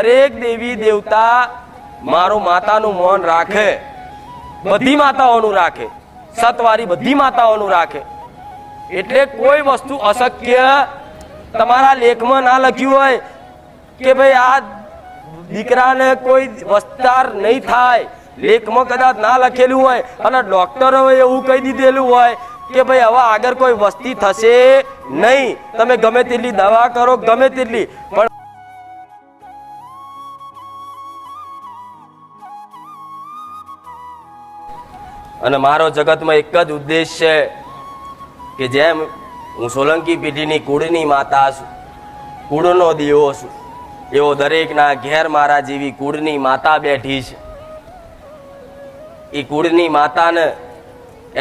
દરેક દેવી દેવતા મારું માતાનું મૌન રાખે, બધી માતાઓનું રાખે, સતવારી બધી માતાઓનું રાખે. એટલે કોઈ વસ્તુ અશક્ય તમારા લેખમાં ના લખ્યું હોય કે ભાઈ આ દીકરાને કોઈ વિસ્તાર નહીં થાય, લેખમાં કદાચ ના લખેલું હોય અને ડોક્ટરોએ એવું કહી દીધેલું હોય કે ભાઈ હવે આગળ કોઈ વસ્તી થશે નહીં, તમે ગમે તેટલી દવા કરો, ગમે તેટલી, પણ અને મારો જગતમાં એક જ ઉદ્દેશ છે કે જેમ હું સોલંકી પેઢીની કુળની માતા છું, કુળનો દીવો છું, એવો દરેકના ઘેર મારા જેવી કુળની માતા બેઠી છે. એ કુળની માતાને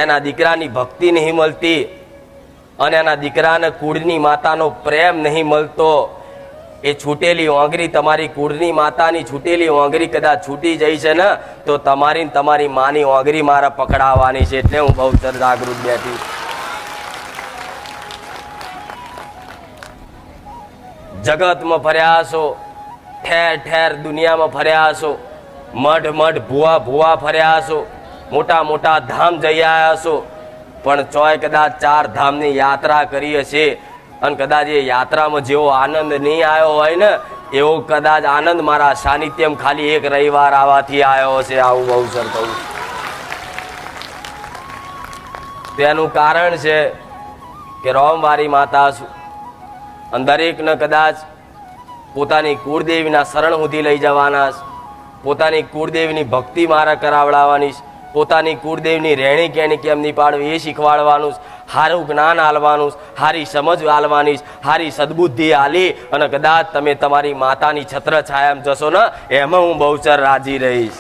એના દીકરાની ભક્તિ નહીં મળતી અને એના દીકરાને કુળની માતાનો પ્રેમ નહીં મળતો. એ છૂટેલી ઓંગરી, તમારી કુળની માતાની છૂટેલી ઓંગરી કદાચ છૂટી જઈ છે ને તો તમારી તમારી માની ઓંગરી મારે પકડાવવાની છે. એટલે હું બહુ જાગૃત બેઠી. જગતમાં ફર્યા છો, ઠેર ઠેર દુનિયામાં ફર્યા છો, મઢ મઢ ભુવા ભુવા ફર્યા છો, મોટા મોટા ધામ જઈ આવ્યા છો, પણ ચોય કદાચ 4 ધામની યાત્રા કરી હશે અને કદાચ એ યાત્રામાં જેવો આનંદ નહીં આવ્યો હોય ને એવો કદાચ આનંદ મારા સાનિધ્યમ ખાલી એક રવિવાર આવવાથી આવ્યો હશે. આવું બહુ સર કહું. તેનું કારણ છે કે રોમવારી માતા છું અને દરેકને કદાચ પોતાની કુળદેવીના શરણ સુધી લઈ જવાના છે, પોતાની કુળદેવીની ભક્તિ મારા કરાવડાવવાની છે, પોતાની કુળદેવની રહેણી કેણી કેમની પાડવી એ શીખવાડવાનું, સારું જ્ઞાન આલવાનું, સારી સમજ આલવાની, સારી સદબુદ્ધિ આલી અને કદાચ તમે તમારી માતાની છત્ર છાયામાં જશો ને એમાં હું બહુચર રાજી રહીશ.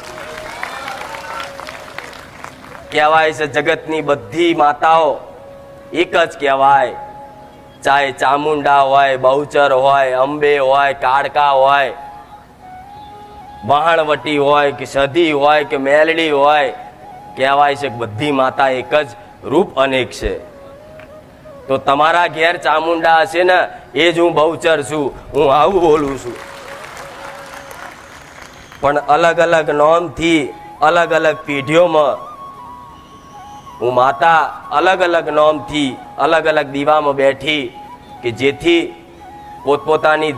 કહેવાય છે જગતની બધી માતાઓ એક જ કહેવાય, ચાહે ચામુંડા હોય, બહુચર હોય, અંબે હોય, કાળકા હોય, વહાણવટી હોય કે સધી હોય કે મેલડી હોય, કહેવાય છે કે બધી માતા એક જ રૂપ અનેક છે. તો તમારા ઘેર ચામુંડા હશે ને એ જ હું બહુચર છું, હું આવું બોલું છું. પણ અલગ અલગ નોમથી અલગ અલગ પેઢીઓમાં હું માતા અલગ અલગ નોમથી અલગ અલગ દીવામાં બેઠી કે જેથી પોતપોતાની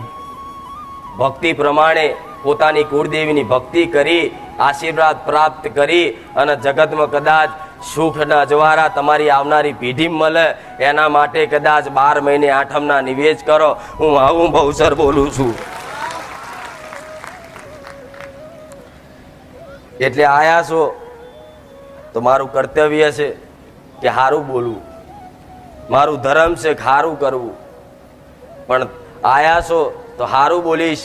ભક્તિ પ્રમાણે પોતાની કુળદેવીની ભક્તિ કરી આશીર્વાદ પ્રાપ્ત કરી અને જગતમાં કદાચ સુખના અજવાળા તમારી આવનારી પેઢી મળે એના માટે કદાચ 12 મહિને આઠમના નિવેદ કરો. હું આવું બહુચર બોલું છું. એટલે આયા છો તો મારું કર્તવ્ય છે કે સારું બોલવું, મારું ધર્મ છે કે સારું કરવું. પણ આયા છો તો સારું બોલીશ,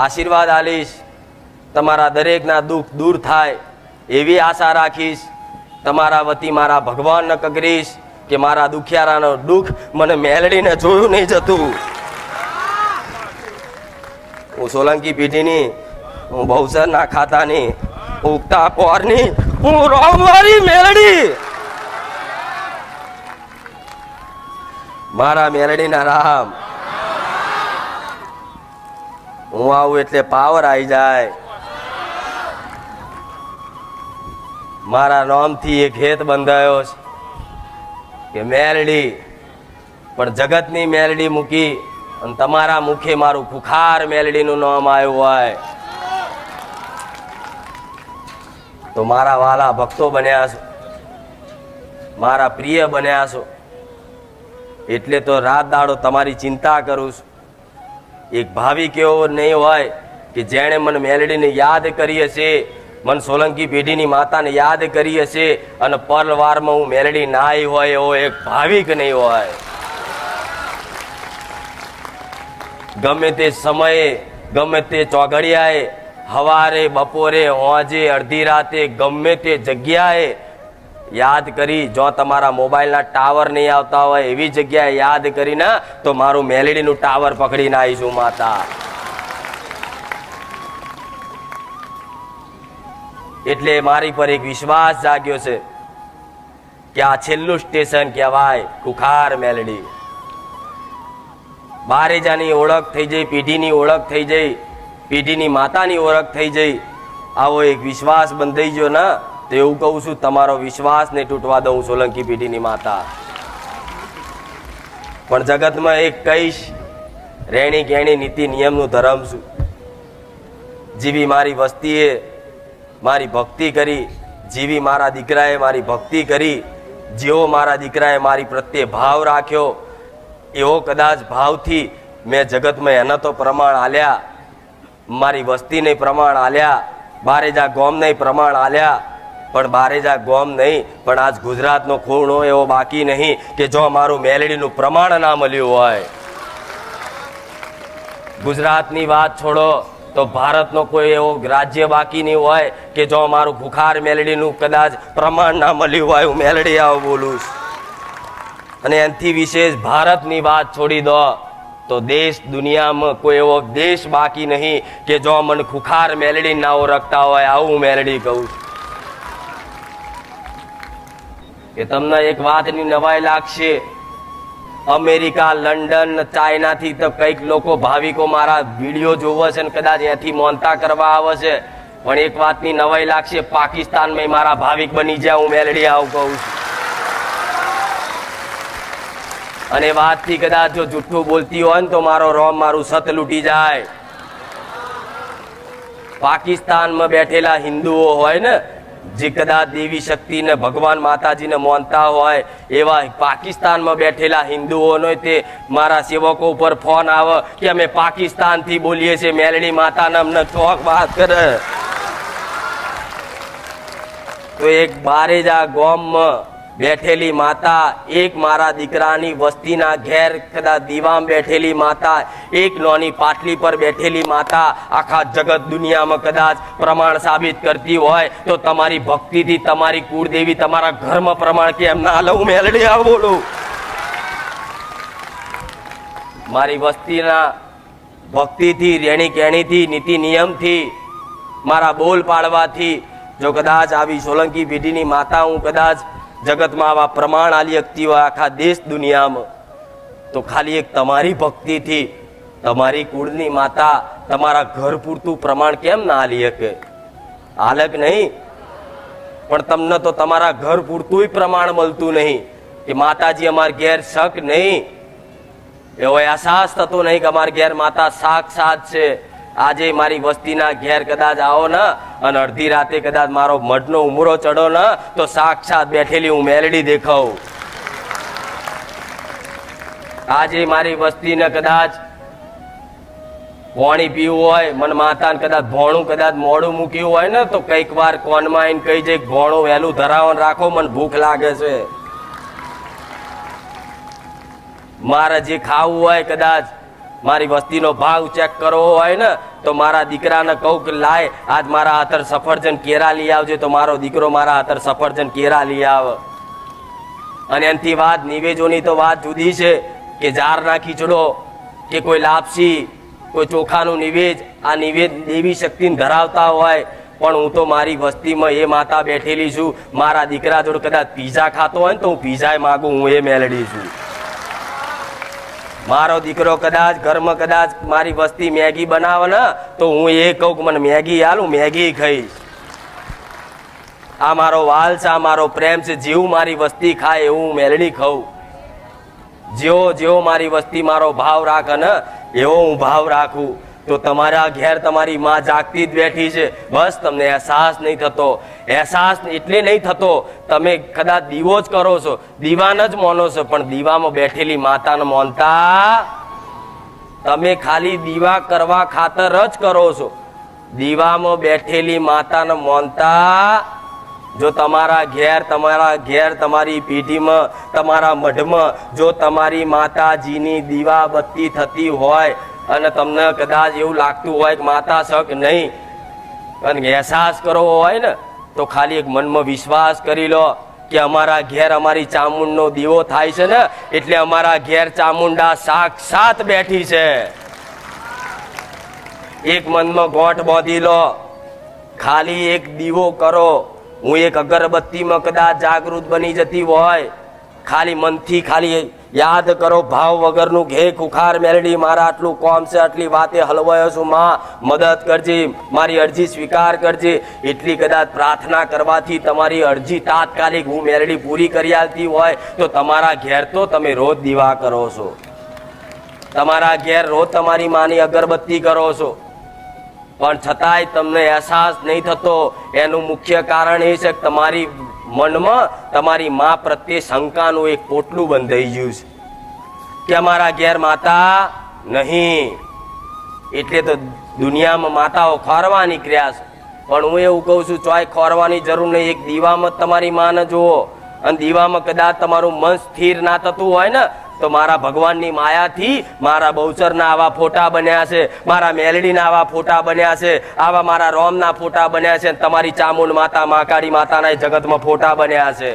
આશીર્વાદ આલીશ, તમારા દરેકના દુઃખ દૂર થાય એવી આશા રાખીશ. તમારા વતી મારા ભગવાનને કગરીશ કે મારા દુખિયારાનો દુઃખ મને મેલડીને જોયું નહીં જતું. હું સોલંકી પેઢીની, હું બહુચર ના ખાતાની, ઉગતા પોરની, હું રોમવારી મેલડી. મારા મેલડીના રામ. હું આવું એટલે પાવર આવી જાય. મારા નામથી એક હેત બંધાયો છે કે મેલડી, પણ જગતની મેલડી મૂકી અને તમારા મુખે મારું ખુખાર મેલડીનું નામ આવ્યું હોય તો મારા વાલા ભક્તો બન્યા છો, મારા પ્રિય બન્યા છો. એટલે તો રાત દાડો તમારી ચિંતા કરું છું. એક ભાવિક એવો નહીં હોય કે જેણે મને મેલડીને યાદ કરી હશે, મન સોલંકી પેઢીની માતાને યાદ કરી હશે અને પરવારમાં હું મેલડી નાઈ હોય એવો એક ભાવિક નહીં હોય. ગમે તે સમયે, ગમે તે ચોઘડિયાએ, હવારે, બપોરે, હોજે, અડધી રાતે, ગમે તે જગ્યાએ યાદ કરી, જો તમારા મોબાઈલના ટાવર નહીં આવતા હોય એવી જગ્યાએ યાદ કરીને તો મારું મેલડીનું ટાવર પકડીને આવીશું માતા. એટલે મારી પર એક વિશ્વાસ જાગ્યો છે કે આ છેલ્લું સ્ટેશન કહેવાય ખુખાર મેલડી. બારેજાની ઓળખ થઈ જઈ, પેઢીની ઓળખ થઈ જઈ, પેઢીની માતાની ઓળખ થઈ જઈ, આવો એક વિશ્વાસ બંધાઈ ગયો ને, તો એવું કહું છું, તમારો વિશ્વાસ નહીં તૂટવા દઉં સોલંકી પેઢીની માતા. પણ જગતમાં એક કહીશ, રહેણી કહેણી નીતિ નિયમનું ધર્મ છું. જેવી મારી વસ્તીએ મારી ભક્તિ કરી, જેવી મારા દીકરાએ મારી ભક્તિ કરી, જેવો મારા દીકરાએ મારી પ્રત્યે ભાવ રાખ્યો, એવો કદાચ ભાવથી મેં જગતમાં એના તો પ્રમાણ આલ્યા, મારી વસ્તીને પ્રમાણ આલ્યા, બારેજા ગોમને પ્રમાણ આલ્યા. પણ બારેજા ગોમ નહીં, પણ આજ ગુજરાતનો ખૂણો એવો બાકી નહીં કે જો મારું મેલડીનું પ્રમાણ ના મળ્યું હોય. ગુજરાતની વાત છોડો તો ભારતનો કોઈ એવો રાજ્ય બાકી નહીં હોય કે જો મારું ખુખાર મેલડીનું કદાચ પ્રમાણ ના મળ્યું હોય. હું મેલડી આવું બોલું છું. અને એનાથી વિશેષ ભારતની વાત છોડી દો તો દેશ દુનિયામાં કોઈ એવો દેશ બાકી નહીં કે જો મને ખુખાર મેલડી ના ઓળખતા હોય. આવું મેલડી કહું છું. કે તમને એક વાતની નવાઈ લાગશે, અમેરિકા, લંડન, ચાઇના થી તો કઈક લોકો ભાવિકો મારા વિડીયો જોવે છે ને કદાચ એથી મોનતા કરવા આવે છે. પણ એક વાતની નવાઈ લાગશે, પાકિસ્તાનમાં મારા ભાવિક બની જાય. હું મેલડી આવું કહું છું. અને વાતથી કદાચ જો જુઠ્ઠું બોલતી હોય ને તો મારો રોમ, મારું સત લૂટી જાય. પાકિસ્તાનમાં બેઠેલા હિન્દુઓ હોય ને, જે કદાચ દેવી શક્તિને, ભગવાન માતાજીને માનતા હોય, એવા પાકિસ્તાનમાં બેઠેલા હિન્દુઓનો તે મારા સેવકો ઉપર ફોન આવે કે અમે પાકિસ્તાનથી બોલીએ છીએ, મેલડી માતાને અમને ચોક વાત કરે. તો એક બારેજા ગામમાં બેઠેલી માતા, એક મારા દીકરાની વસ્તીના ઘેર કદાચ દીવામાં બેઠેલી માતા, એક નાની પાટલી પર બેઠેલી માતા આખા જગત દુનિયામાં કદાચ પ્રમાણ સાબિત કરતી હોય તો તમારી ભક્તિથી તમારી કુળદેવી તમારા ઘરમાં પ્રમાણ કેમ ના લઉં? મેલડી આવ બોલું. મારી વસ્તીના ભક્તિથી, રેણી કેણીથી, નીતિ નિયમથી, મારા બોલ પાડવાથી જો કદાચ આવી સોલંકી પેઢીની માતા હું કદાચ જગતમાં આવા પ્રમાણ આલી શકતી હોય આખા દેશ દુનિયામાં, તો ખાલી એક તમારી ભક્તિથી તમારી કુળની માતા તમારા ઘર પૂરતું પ્રમાણ કેમ ના આલી શકે? હાલક નહીં, પણ તમને તો તમારા ઘર પૂરતું પ્રમાણ મળતું નહીં કે માતાજી અમારા ઘેર શક નહીં. એવો અહેસાસ થતો નહીં કે અમારા ઘેર માતા સાક્ષાત છે. આજે મારી વસ્તીના ઘેર કદાચ આવો ને અને અડધી રાતે કદાચ મારો મઢનો ઉમરો ચડો ને તો સાક્ષાત બેઠેલી હું મેલડી દેખાઉં. આજે મારી વસ્તીને કદાચ પાણી પીવું હોય, મને માતાને કદાચ ભોણું કદાચ મોડું મૂક્યું હોય ને તો કઈક વાર કોનમાં આવીને કહી જાય ભોણું વહેલું ધરાવવાનું રાખો, મને ભૂખ લાગે છે. મારે જે ખાવું હોય કદાચ મારી વસ્તીનો ભાવ ચેક કરવો હોય ને તો મારા દીકરાને કહું કે લાય આજ મારા હાથર સફરજન કેરા લઈ આવજે, તો મારો દીકરો મારા હાથર સફરજન કેરા લઈ આવે. અને એનાથી વાત નિવેજોની તો વાત જુદી છે કે જારના ખીચડો કે કોઈ લાપસી, કોઈ ચોખાનું નિવેજ, આ નિવેદ દેવી શક્તિને ધરાવતા હોય. પણ હું તો મારી વસ્તીમાં એ માતા બેઠેલી છું, મારા દીકરા જોડે કદાચ પીઝા ખાતો હોય ને તો હું પીઝા માગું, હું એ મેલડી છું. મારો દીકરો કદાચ ઘરમાં કદાચ મારી વસ્તી મેગી બનાવે ને તો હું એ કહું કે મને મેગી હાલું, મેગી ખાઈશ. આ મારો વાલ છે, આ મારો પ્રેમ છે. જેવું મારી વસ્તી ખાય એવું હું મેલડી ખાઉં. જેવો જેવો મારી વસ્તી મારો ભાવ રાખે ને એવો હું ભાવ રાખું. તો તમારા ઘેર તમારી માં જાગતી જ બેઠી છે, બસ તમને અહેસાસ નહીં થતો. અહેસાસ એટલે નહીં થતો, તમે કદાચ દીવો જ કરો છો, દીવાને જ માનો છો, પણ દીવામાં બેઠેલી માતાને માનતા તમે ખાલી દીવા કરવા ખાતર જ કરો છો. દીવામાં બેઠેલી માતાને માનતા જો તમારા ઘેર તમારી પેઢીમાં, તમારા મઢમાં જો તમારી માતાજીની દીવા બત્તી થતી હોય અને તમને કદાચ એવું લાગતું હોય કે માતા શક નહીં અને અહેસાસ કરવો હોય ને તો ખાલી એક મનમાં વિશ્વાસ કરી લો કે અમારા ઘેર અમારી ચામુંડનો દીવો થાય છે ને એટલે અમારા ઘેર ચામુંડા સાક્ષાત બેઠી છે. એક મનમાં ગોઠ બાંધી લો, ખાલી એક દીવો કરો. હું એક અગરબત્તીમાં કદાચ જાગૃત બની જતી હોય, ખાલી મનથી ખાલી યાદ કરો ભાવ વગરનું ઘે ખુખાર મેલડી, મારા આટલું કોમ છે, આટલી વાતે હલવાયો છું માં, મદદ કરજે, મારી અરજી સ્વીકાર કરજે. એટલી કદાચ પ્રાર્થના કરવાથી તમારી અરજી તાત્કાલિક હું મેલડી પૂરી કરી આલતી હોય તો તમારા ઘેર તો તમે રોજ દીવા કરો છો, તમારા ઘેર રોજ તમારી માની અગરબત્તી કરો છો, પણ છતાંય તમને અહેસાસ નહીં થતો. એનું મુખ્ય કારણ એ છે કે તમારી મનમાં તમારી મા પ્રત્યે શંકાનું એક પોટલું બંધાઈ ગયું છે કે અમારા ઘેર માતા નહીં. એટલે તો દુનિયામાં માતાઓ ખોરવા નીકળ્યા છે. પણ હું એવું કહું છું, ચોય ખોરવાની જરૂર નહીં. એક દીવામાં તમારી માને જુઓ, અને દીવામાં કદાચ તમારું મન સ્થિર ના થતું હોય ને તો મારા ભગવાનની માયાથી મારા બહુચરના આવા ફોટા બન્યા છે, મારા મેલડીના આવા ફોટા બન્યા છે, આવા મારા રોમના ફોટા બન્યા છે, તમારી ચામુંડ માતા મહાકાળી માતાના જગતમાં ફોટા બન્યા છે.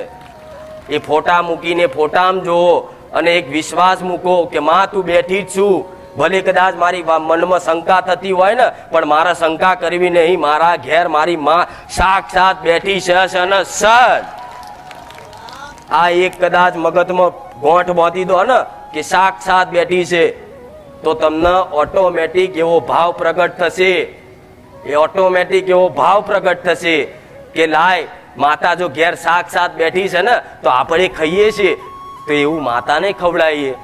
એ ફોટા મૂકીને ફોટામાં જુઓ અને એક વિશ્વાસ મૂકો કે માં તું બેઠી જ છું. ભલે કદાચ મારી મનમાં શંકા થતી હોય ને, પણ મારા શંકા કરવી નહીં. મારા ઘેર મારી માં સાક્ષાત બેઠી છે અને સજ. આ એક કદાચ મગજમાં ગોઠ બાંધી દો ને કે સાક્ષાત બેઠી છે, તો તમને ઓટોમેટિક એવો ભાવ પ્રગટ થશે. એ ઓટોમેટિક એવો ભાવ પ્રગટ થશે કે લાય માતા જો ઘેર સાક્ષાત બેઠી છે ને તો આપણે ખાઈએ છીએ તો એવું માતાને ખવડાવીએ.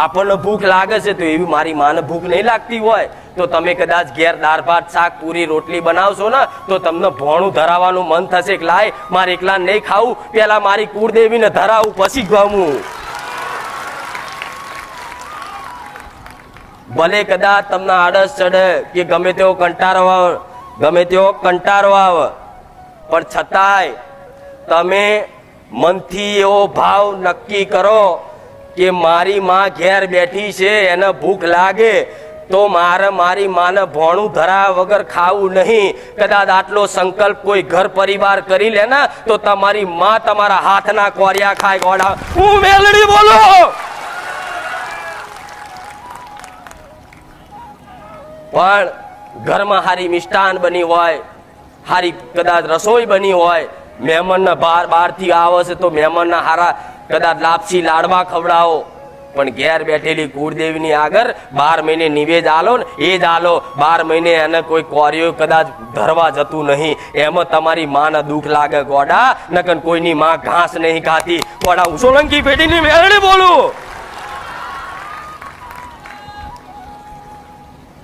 આપણને ભૂખ લાગે છે તો એવી મારી માને ભૂખ નહીં લાગતી હોય તો તમે કદાચ ઘેર દાળ ભાત શાક પૂરી રોટલી બનાવશો ને તો તમને ભોણું ધરાવવાનું મન થશે કે લાય મારે એકલા નહીં ખાવું, પેલા મારી કુળદેવીને ધરાવું પછી ગમું. ભલે કદાચ તમને આળસ ચડે કે ગમે તેવો કંટાળો આવે, પણ છતાંય તમે મનથી એવો ભાવ નક્કી કરો કે મારી માં ઘેર બેઠી છે, એને ભૂખ લાગે તો મારે મારી માને ભોણું ધરા વગર ખાવું નહીં. કદાચ આટલો સંકલ્પ કોઈ ઘર પરિવાર કરી લે ને તો તમારી માં તમારા હાથના કોરિયા ખાય. ગોડા હું મેલડી બોલો. પણ ઘરમાં હારી મિષ્ટાન બની હોય, હારી કદાચ રસોઈ બની હોય, મહેમાનના બહારથી આવે છે તો મહેમાનના હારા કદાચ લાપસી લાડવા ખવડાવો, પણ ઘેર બેઠેલી કુળદેવીની આગળ 12 મહિને નિવેદ આલો ને એ જ આલો. 12 મહિને એને કોઈ કોરિયો કદાચ ધરવા જતું નહીં. એમાં તમારી માને દુઃખ લાગે ગોડા, નકર કોઈની માં ઘાસ નહીં ખાતી. ગોડા હું સોલંકી પેઢીની મેળડી બોલું.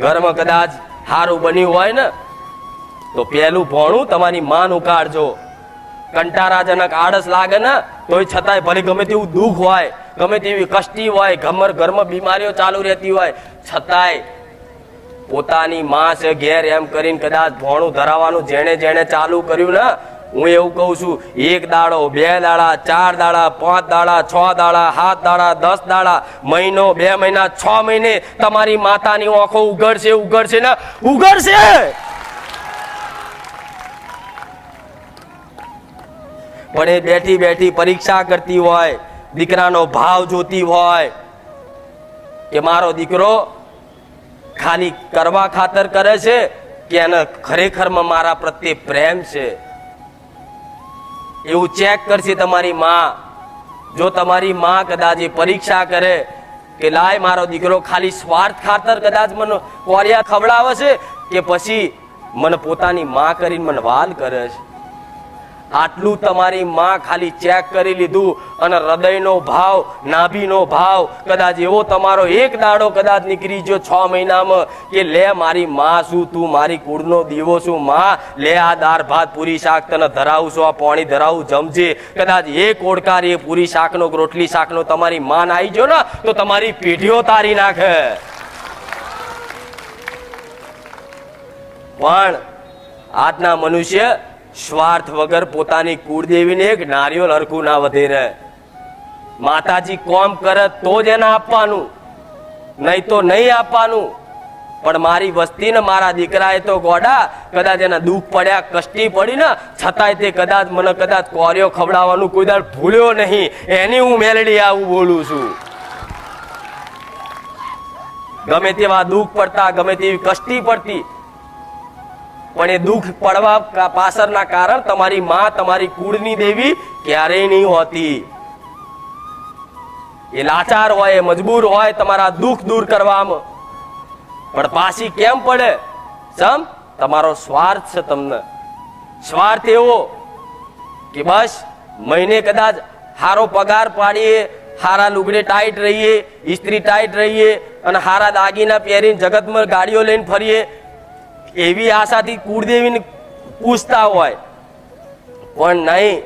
ઘરમાં કદાચ સારું બન્યું હોય ને તો પેલું ભોણું તમારી માં નું કાઢજો. કંટારાજનક આળસ લાગે ને તોય છતાંય ભલે ગમે તેવું દુઃખ હોય, ગમે તેવી કષ્ટી હોય, ઘરમાં બીમારીઓ ચાલુ રહેતી હોય, છતાંય પોતાની માં છે ઘેર એમ કરીને કદાચ ભોણું ધરાવવાનું જેણે જેણે ચાલુ કર્યું ને, હું એવું કહું છું 1 દાડો 2 દાડા 4 દાડા 5 દાડા 6 દાડા 7 દાડા 10 દાડા, મહિનો 2 મહિના 6 મહિને તમારી માતાની આંખો ઉઘડશે ને ઉઘડશે. પણ એ બેઠી બેઠી પરીક્ષા કરતી હોય, દીકરાનો ભાવ જોતી હોય કે મારો દીકરો ખાલી કરવા ખાતર કરે છે કે એને ખરેખરમાં મારા પ્રત્યે પ્રેમ છે, એવું ચેક કરશે તમારી માં. જો તમારી માં કદાચ એ પરીક્ષા કરે કે લાય મારો દીકરો ખાલી સ્વાર્થ ખાતર કદાચ મને કોરિયા ખવડાવે છે કે પછી મને પોતાની માં કરીને મને વાલ કરે છે, આટલું તમારી માં ખાલી ચેક કરી લીધું અને હૃદયનો ભાવ, નાભીનો ભાવ કદાચ એવો તમારો એક દાડો કદાચ નીકળી ગયો 6 મહિનામાં કે લે મારી માં શું, તું મારી કુળનો દીવો છું માં, લે આ દાળ ભાત પૂરી શાક તને ધરાવું છું, આ પાણી ધરાવું જમજે. કદાચ એક ઓડકાર એ પૂરી શાકનો રોટલી શાકનો તમારી માં આવી ગયો ને તો તમારી પેઢીઓ તારી નાખે. પણ આજના મનુષ્ય સ્વાર્થ વગર પોતાની કુળદેવીને એક નારિયેળ હરખું ના વધેરે. માતાજી કોમ કરે તો જ એને આપવાનું, નહીં તો નહીં આપવાનું. પણ મારી વસ્તીને મારા દીકરાએ તો ગોડા કદાચ એના દુઃખ પડ્યા, કષ્ટી પડી ને છતાંય તે કદાચ મને કદાચ કોરિયો ખવડાવવાનું કોઈ દાડ ભૂલ્યો નહીં. એની હું મેલડી આવું બોલું છું. ગમે તેવા દુઃખ પડતા, ગમે તેવી કષ્ટી પડતી, પણ એ દુઃખ પડવા પાછળના કારણ તમારી માં, તમારી કુળની દેવી ક્યારેય નહીં હોતી. એ લાચાર હોય, એ મજબૂર હોય તમારા દુઃખ દૂર કરવામાં, પણ પાછી કેમ પડે? સમ તમારો સ્વાર્થ છે. તમને સ્વાર્થ એવો કે બસ મહિને કદાચ હારો પગાર પાડીએ, હારા લુગડે ટાઈટ રહીએ, ઇસ્ત્રી ટાઈટ રહીએ અને હારા દાગીના પહેરીને જગતમાં ગાડીઓ લઈને ફરીએ, એવી આશાથી કુળદેવીને પૂછતા હોય. પણ નહીં,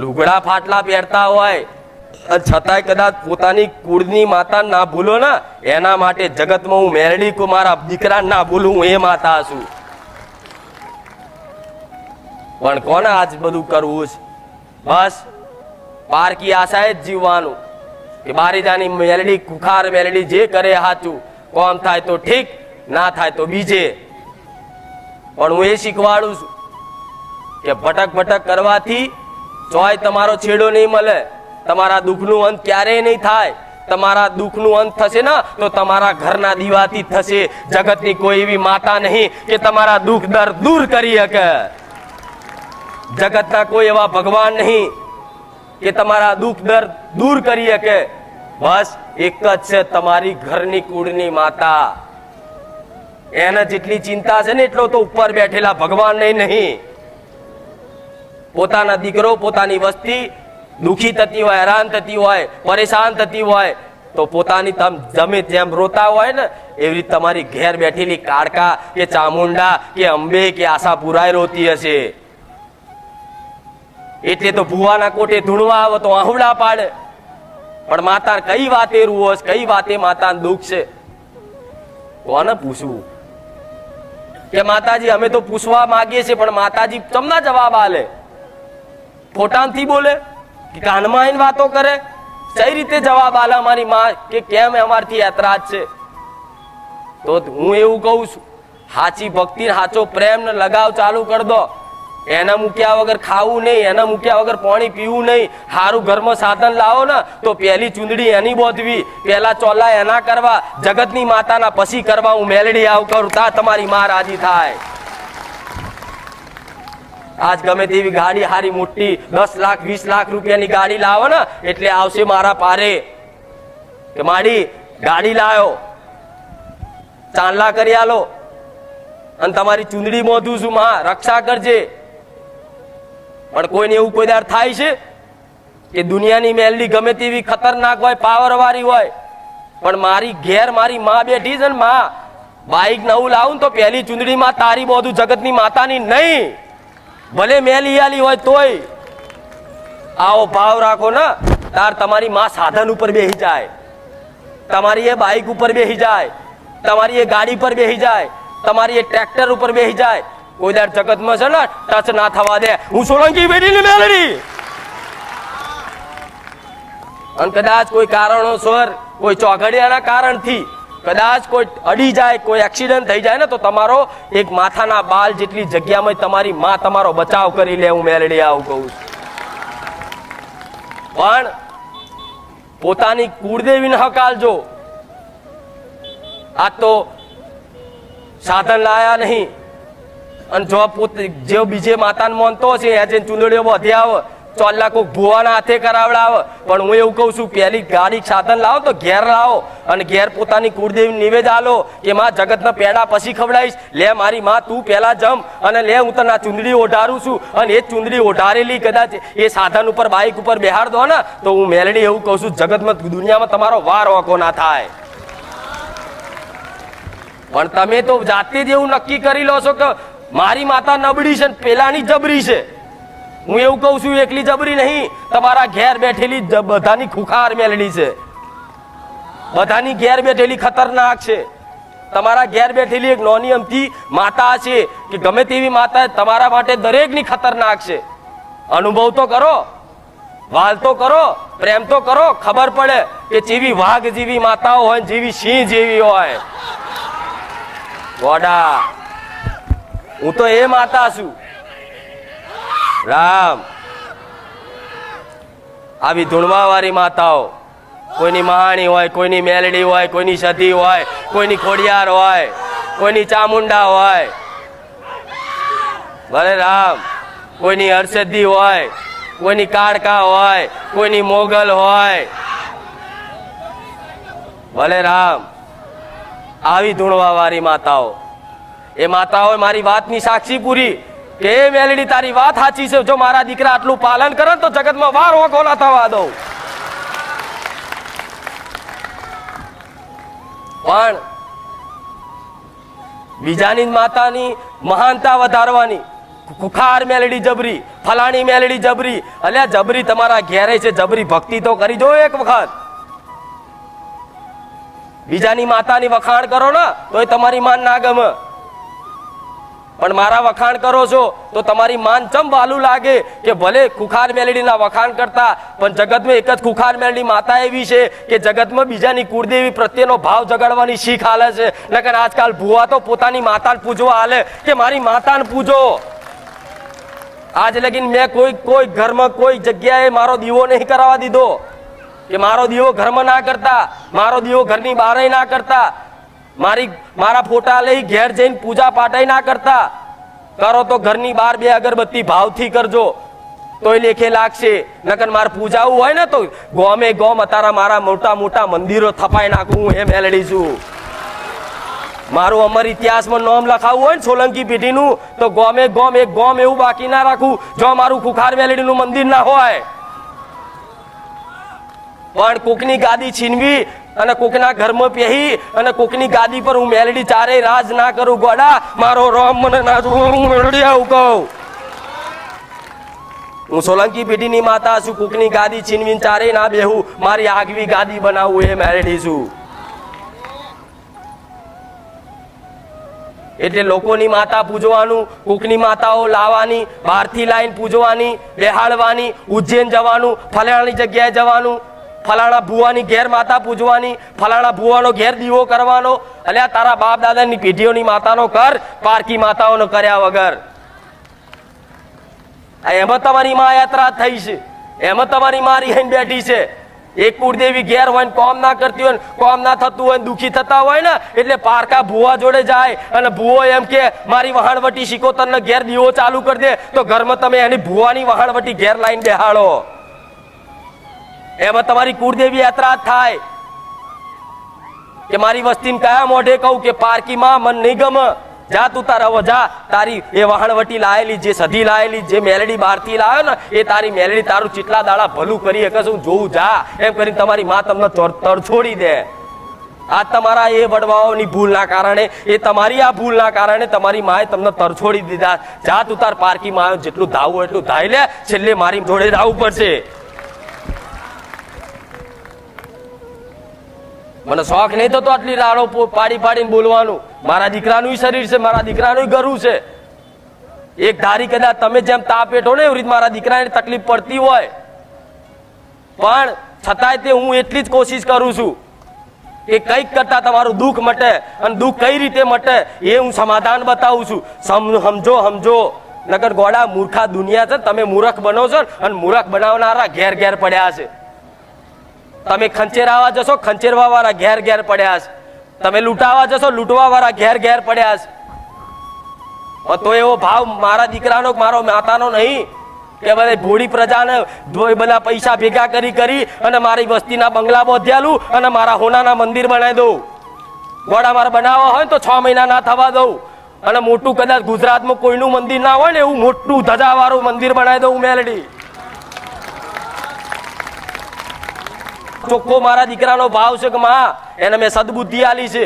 લુગડા ફાટલા પહેરતા હોય છતાંય કદાચ પોતાની કુળની માતા ના ભૂલો ને, એના માટે જગતમાં હું મેરડી કો મારા દીકરા ના ભૂલું, હું એ માતા છું. પણ કોને આજ બધું કરવું છે? બસ પારકી આશાએ જ જીવવાનું કે બારીજાની મેલડી, કુખાર મેલડી જે કરે સાચું, કોમ થાય તો ઠીક, ના થાય તો બીજે. પણ હું એ શીખવાડું છું કે ભટક ભટક કરવાથી જોય તમારો છેડો નહીં મળે, તમારા દુઃખનું અંત ક્યારેય નહીં થાય. તમારા દુઃખનું અંત થશે ને તો તમારા ઘરના દીવાથી થશે. જગતની કોઈ એવી માતા નહીં કે તમારા દુઃખ દર્દ દૂર કરી શકે. જગતના કોઈ એવા ભગવાન નહીં કે તમારા દુઃખ દર્દ દૂર કરી શકે. બસ એક જ છે, તમારી ઘરની કુળની માતા. એને જેટલી ચિંતા છે ને એટલો તો ઉપર બેઠેલા ભગવાન નહીં. પોતાના દીકરો, પોતાની વસ્તી દુખી થતી હોય, હેરાન થતી હોય, પરેશાન થતી હોય તો પોતાની તમે જેમ રોતા હોય ને એવી રીતે તમારી ઘેર બેઠેલી કાળકા કે ચામુંડા કે અંબે કે આશાપુરાય રોતી હશે. એટલે તો ભુવાના કોટે ધૂણવા આવે તો આહુડા પાડે. પણ માતા કઈ વાતે રૂવો છે, કઈ વાતે માતા દુઃખ છે? કોને પૂછવું કે માતાજી અમે તો પૂછવા માંગીએ છીએ, પણ માતાજી તમને જવાબ આલે? ફોટામથી બોલે કે કાનમાં આવીને વાતો કરે? કઈ રીતે જવાબ આલે અમારી માં કે કેમ અમારથી એતરાજ છે? તો હું એવું કહું છું, સાચી ભક્તિ, સાચો પ્રેમ ને લગાવ ચાલુ કરી દો. એના મૂક્યા વગર ખાવું નહીં, એના મૂક્યા વગર પાણી પીવું નહીં. સારું ઘરમાં સાધન લાવો ને તો પહેલી ચૂંદડી એની બોધવી, પહેલા ચોલા એના કરવા, જગતની માતાના પછી કરવા. હું મેલડી આવ કરું તા તમારી માં રાજી થાય. આજ ગમે તેવી ગાડી હારી મોટી 10 લાખ 20 લાખ રૂપિયાની ગાડી લાવો ને એટલે આવશે મારા પારે કે માડી ગાડી લાયો, ચાંદલા કરી આલો અને તમારી ચૂંદડી મોધું છું, માં રક્ષા કરજે. પણ કોઈને એવું કોઈ દાર થાય છે કે દુનિયાની મેલડી ગમે તેવી ખતરનાક હોય, પાવર વાળી હોય, પણ મારી ઘેર મારી માં બેઠી છે ને, માં બાઈક નવું લાવું તો પહેલી ચૂંદડીમાં તારી બધું જગતની માતાની નહીં, ભલે મેલી આલી હોય તોય. આવો ભાવ રાખો ને તાર તમારી માં સાધન ઉપર બેસી જાય, તમારી એ બાઈક ઉપર બેસી જાય, તમારી એ ગાડી પર બેસી જાય, તમારી એ ટ્રેક્ટર ઉપર બેસી જાય. કોઈ દર જગતમાં છે ને ટચ ના થવા દે. હું સોલંકી બેટીની મેલડી. અને કદાચ કોઈ કારણોસર, કોઈ ચોઘડિયાના કારણથી કદાચ કોઈ અડી જાય, કોઈ એક્સિડન્ટ થઈ જાય ને તો તમારો એક માથાના બાલ જેટલી જગ્યામાં તમારી માં તમારો બચાવ કરી લે. હું મેલડી આવું કહું છું. પણ પોતાની કુળદેવીને હકાલજો. આ તો સાધન લાયા નહીં અને જો પોતે જે બીજે માતાને માનતો હશે એ ચૂંદડીઓ બધી આવે, ચોલ્લા કોક ભુવાના હાથે કરાવડાવે. પણ હું એવું કહું છું, પહેલી ગાડી સાધન લાવો તો ઘેર લાવો અને ઘેર પોતાની કુળદેવી નિવેદ આલો કે માં જગતના પેડા પછી ખવડાવીશ. લે મારી માં તું પહેલા જમ અને લે હું તને ચૂંદડી ઓઢારું છું. અને એ ચૂંદડી ઓઢારેલી કદાચ એ સાધન ઉપર બાઈક ઉપર બેહાર દો ને તો હું મેલડી એવું કહું છું, જગતમાં દુનિયામાં તમારો વાર ઓકો ના થાય. પણ તમે તો જાતે જ એવું નક્કી કરી લો છો કે મારી માતા નબળી છે, પેલાની જબરી છે. હું એવું કહું છું, એકલી જબરી નહીં, તમારા ઘેર બેઠેલી બધાની ખુખાર મેલડી છે, બધાની ઘેર બેઠેલી ખતરનાક છે. તમારા ઘેર બેઠેલી એક નાની અમથી માતા છે કે ગમે તેવી માતા તમારા માટે દરેકની ખતરનાક છે. અનુભવ તો કરો, વાલ તો કરો, પ્રેમ તો કરો, ખબર પડે કે જેવી વાઘ જેવી માતાઓ હોય, જેવી સિંહ જેવી હોય. ગોડા હું તો એ માતા છું. રામ આવી ધૂણવા વાળી માતાઓ, કોઈની મહાણી હોય, કોઈની મેલડી હોય, કોઈની સતી હોય, કોઈની ખોડિયાર હોય, કોઈની ચામુંડા હોય, ભલે રામ, કોઈની હર્ષદી હોય, કોઈની કાળકા હોય, કોઈની મોગલ હોય. ભલે રામ. આવી ધૂણવા વાળી માતાઓ, એ માતાઓ મારી વાતની સાક્ષી પૂરી કે એ મેલડી તારી વાત સાચી છે. જો મારા દીકરા આટલું પાલન કરે તો જગતમાં વાર ઓખોલા થવા દઉં. પણ બીજાની માતાની મહાનતા વધારવાની, ખુખાર મેલડી જબરી, ફલાણી મેલડી જબરી, અલ્યા જબરી તમારા ઘેરે છે, જબરી ભક્તિ તો કરી જો એક વખત. બીજાની માતાની વખાણ કરો ને તો તમારી માન ના ગમે, પણ મારા વખાણ કરો છો તો તમારી માન ચમ વાલું લાગે કે ભલે ખુખાર મેલડીના વખાણ કરતા પણ જગતમાં એક જ ખુખાર મેલડી માતા એવી છે કે જગતમાં બીજાની કુળદેવી પ્રત્યેનો ભાવ જગાડવાની શીખ હાલે છે. નકર આજકાલ ભુવા તો પોતાની માતાને પૂજવા હાલે કે મારી માતાને પૂજો. આજ લગીન મેં કોઈ ઘરમાં કોઈ જગ્યાએ મારો દીવો નહીં કરાવવા દીધો કે મારો દીવો ઘરમાં ના કરતા, મારો દીવો ઘરની બહાર ના કરતા, મારા ફોટા લઈ ઘેર જઈને પૂજા પાઠ ના કરતા. કરો તો ઘરની બહાર 2 અગરબત્તી ભાવથી કરજો તોય લેખે લાગશે. નકર મારે પૂજાવું હોય ને તો ગોમે ગોમ અત્યારે મારા મોટા મોટા મંદિરો થપાઈ નાખું. હું એમ મેલડી છું. મારું અમર ઇતિહાસમાં નામ લખાવવું હોય ને સોલંકી પેઢીનું તો ગોમે ગોમ એક ગોમ એવું બાકી ના રાખું જો મારું ખુખાર મેલડીનું મંદિર ના હોય. પણ કોકની ગાદી છીનવી અને કોકના ઘરમાં પહેરી અને કોકની ગાદી પર હું મેલડી ચારે રાજ ના કરું. ગોડા મારો રોમ મને ના મેલડી આવું કહું. હું સોલંકી પેઢીની માતા છું. કોકની ગાદી છીનવીને ચારે ના બેહું, મારી આગવી ગાદી બનાવું એ મેલડી છું. એટલે લોકોની માતા પૂજવાનું, કોકની માતાઓ લાવવાની, બહારથી લાઈન પૂજવાની, બેહાડવાની, ઉજ્જૈન જવાનું, ફલાણાની જગ્યાએ જવાનું, ફલાણા ભુવાની ઘેર માતા પૂજવાની, ફલાણા ભુવાનો ઘેર દીવો કરવાનો. અલ્યા તારા બાપ દાદાની પેઢીઓની માતાનો કર, પારકી માતાઓનો કર્યા વગર. એમાં તમારી માં યાત્રા થઈ છે, એમાં તમારી માં રીહીને બેઠી છે. એક કુળદેવી ઘેર હોય ને કોમ ના કરતી હોય, કોમ ના થતું હોય, દુખી થતા હોય ને એટલે પારકા ભુવા જોડે જાય અને ભુવો એમ કે મારી વહાણવટી શિકોતર ઘેર દીવો ચાલુ કરી દે તો ઘરમાં તમે એની ભુવાની વહાણવટી ઘેર લાઈન બેહાડો. એમાં તમારી કુળદેવી યાત્રા થાય કે મારી વસ્તીને કયા મોઢે કહું કે પારકી માં મન નહીં ગમે, જા તું તારા જા, તારી એ વહાણવટી લાયેલી, જે સધી લાયેલી, જે મેલડી બહારથી લાવ્યો ને એ તારી મેલડી તારું ચીટલા દાડા ભલું કરી શકે હું જોઉં, જા એમ કરીને તમારી માં તમને તરછોડી દે. આ તમારા એ વડવાઓની ભૂલના કારણે, એ તમારી આ ભૂલના કારણે તમારી માએ તમને તરછોડી દીધા. જા તું તાર પારકી માં જેટલું ધાવું એટલું ધાઈ લે, છેલ્લે મારી જોડે ધાવવું પડશે. મને શોખ નહીં થતો આટલી રાડો પાડી પાડીને બોલવાનું. મારા દીકરાનું શરીર છે, મારા દીકરાનું ગરું છે. એક ધારી કદાચ તમે જેમ તાપ પેટો ને એવી રીતે મારા દીકરાને તકલીફ પડતી હોય પણ છતાંય તે હું એટલી જ કોશિશ કરું છું કે કંઈક કરતા તમારું દુઃખ મટે અને દુઃખ કઈ રીતે મટે એ હું સમાધાન બતાવું છું. સમજો. નગર ગોડા મૂર્ખા દુનિયા છે, તમે મૂર્ખ બનો છો અને મૂર્ખ બનાવનારા ઘેર ઘેર પડ્યા છે. તમે ખંચેરાવા જશો, ખંચેરવા વાળા ઘેર ઘેર પડ્યા છે. તમે લૂંટાવા જશો, લૂંટવા વાળા ઘેર ઘેર પડ્યા છે. તો એવો ભાવ મારા દીકરાનો, મારો માતાનો નહીં કે બધા ભોળી પ્રજાને બધા પૈસા ભેગા કરી અને મારી વસ્તીના બંગલા બોધ્યાલું અને મારા હોનાના મંદિર બનાવી દઉં. ગોડા મારે બનાવવા હોય તો 6 મહિના ના થવા દઉં અને મોટું કદાચ ગુજરાતમાં કોઈનું મંદિર ના હોય ને એવું મોટું ધજાવાળું મંદિર બનાવી દઉં મેલડી. ચોખ્ખો મારા દીકરાનો ભાવ છે કે માં એને મેં સદબુદ્ધિ આલી છે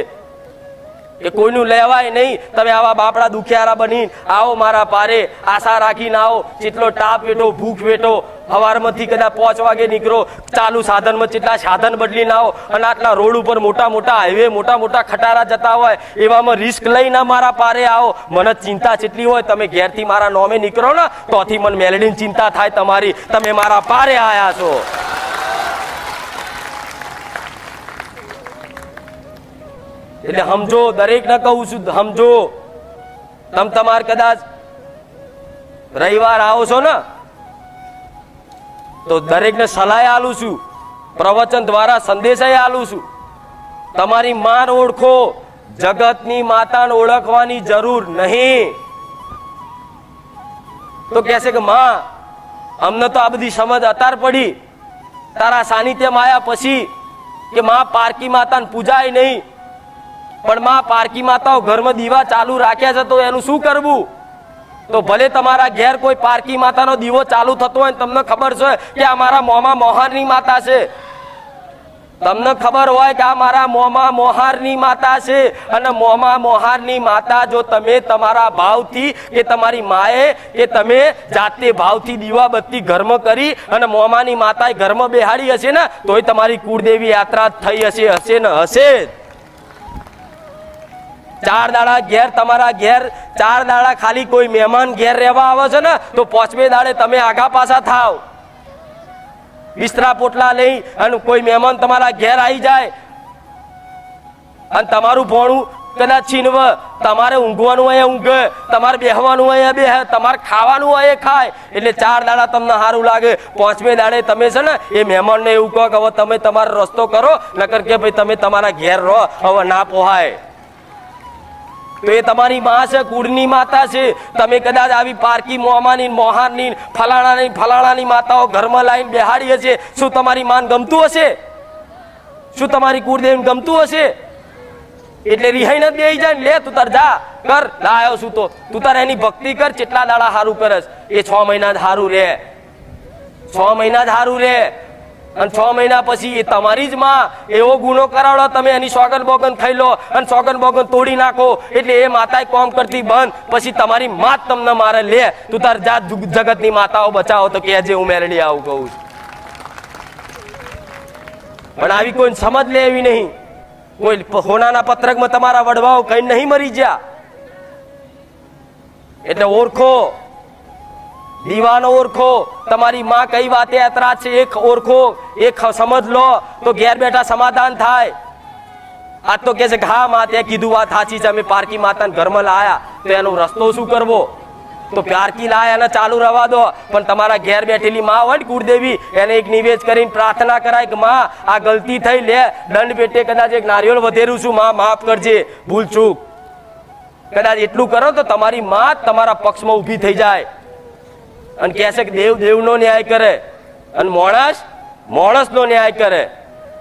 કે કોઈનું લેવાય નહીં. તમે આવા બાપડા દુખિયારા બની આવો મારા પારે, આશા રાખીને આવો. જેટલો તાપ વેઠો, ભૂખ વેઠો, સવારમાંથી કદાચ 5 વાગે નીકળો, ચાલુ સાધનમાં જેટલા સાધન બદલીને આવો અને આટલા રોડ ઉપર મોટા મોટા હાઈવે, મોટા મોટા ખટારા જતા હોય એવામાં રિસ્ક લઈને મારા પારે આવો. મને ચિંતા જેટલી હોય, તમે ઘેરથી મારા નોમે નીકળો ને તોથી મને મેલડીની ચિંતા થાય તમારી. તમે મારા પારે આયા છો. એટલે સમજો, દરેક ને કહું છું સમજો. તમારે કદાચ રવિવાર આવો છો ને તો દરેક ને સલાહ આલું છું, પ્રવચન દ્વારા સંદેશા આલું છું. તમારી માન ઓળખો, જગતની માતાને ઓળખવાની જરૂર નહીં. તો કહેશે કે માં અમને તો આ બધી સમજ અતાર પડી, તારા સાનિધ્યમાં આવ્યા પછી કે માં પારકી માતાને પૂજાય નહીં, પણ માં પારકી માતાઓ ઘરમાં દીવા ચાલુ રાખ્યા છે તો એનું શું કરવું? તો ભલે તમારા ઘેર કોઈ પારકી માતાનો દીવો ચાલુ થતો હોય, તમને ખબર છે કે આ મારા મોંમાં મોહારની માતા છે, તમને ખબર હોય કે આ મારા મોંમાં મોહારની માતા છે, અને મોંમાં મોહારની માતા જો તમે તમારા ભાવથી કે તમારી માએ કે તમે જાતે ભાવથી દીવા બત્તી ઘરમાં કરી અને મોંમાની માતાએ ઘરમાં બેહાડી હશે ને, તોય તમારી કુળદેવી યાત્રા થઈ હશે, હશે ને હશે જ. 4 દાડા ઘેર, તમારા ઘેર 4 દાડા ખાલી કોઈ મહેમાન ઘેર રહેવા આવે છે ને, તો 5મે દાડે તમે આગા પાછા થાવ. બિસ્તરા પોટલા લઈ અને કોઈ મહેમાન તમારા ઘેર આવી જાય અને તમારું ભોણું કદાચ છીનવ, તમારે ઊંઘવાનું હોય ઊંઘે, તમારે બેહવાનું હોય બેહે, તમારે ખાવાનું હોય ખાય. એટલે 4 દાડા તમને સારું લાગે, 5મે દાડે તમે છે ને એ મહેમાનને એવું કહો કે હવે તમે તમારો રસ્તો કરો, નકર કે ભાઈ તમે તમારા ઘેર રહો, હવે ના પોહાય. તો એ તમારી માં છે, કુળની માતા છે. તમે કદાચ આવી પારકી મોમાની મોહારની ફલાણાની માતાઓ ઘરમાં લાવીને બેહાડી હશે, શું તમારી માન ગમતું હશે? શું તમારી કુળદેવીને ગમતું હશે? એટલે રિહાઈ નથી બેહી જાય, લે તું તાર જા કર, લાયો છું તો તું તાર એની ભક્તિ કર. કેટલા દાડા સારું કરસ? એ 6 મહિના જ સારું રે, 6 મહિના જ સારું રે. અને 6 મહિના પછી એ તમારી જ માં એવો ગુનો કરાવડો, તમે એની સોગન બોગન ખાઈ લો અને સોગન બોગન તોડી નાખો, એટલે એ માતા કોમ કરતી બંધ, પછી તમારી માં જ તમને મારે. લે તું તાર જાત જગતની માતાઓ બચાવો તો કહેજે, હું મેરડી આવું કહું. પણ આવી કોઈ સમજ લે એવી નહીં. કોઈ હોનાના પત્રકમાં તમારા વડવાઓ કઈ નહીં મરી ગયા. એટલે ઓળખો, દીવાનો ઓળખો, તમારી માં કઈ વાતે એતરાજ છે એક ઓળખો, એક સમજ લો તો ઘેર બેઠા સમાધાન થાય. આજ તો કે છે કે હા માં તે કીધું વાત સાચી છે, અમે પારકી માતાને ઘરમાં લાયા, તો એનો રસ્તો શું કરવો? તો પારકી લાયા એને ચાલુ રવા દો, પણ તમારા ઘેર બેઠેલી માં હોય ને કુળદેવી, એને એક નિવેદ કરીને પ્રાર્થના કરાય કે માં આ ગલતી થઈ, લે દંડ પેટે કદાચ એક નારિયેળ વધેરું છું, માં માફ કરજે, ભૂલ ચૂક. કદાચ એટલું કરો તો તમારી માં તમારા પક્ષમાં ઊભી થઈ જાય અને કહે છે કે દેવ દેવનો ન્યાય કરે અને માણસનો ન્યાય કરે.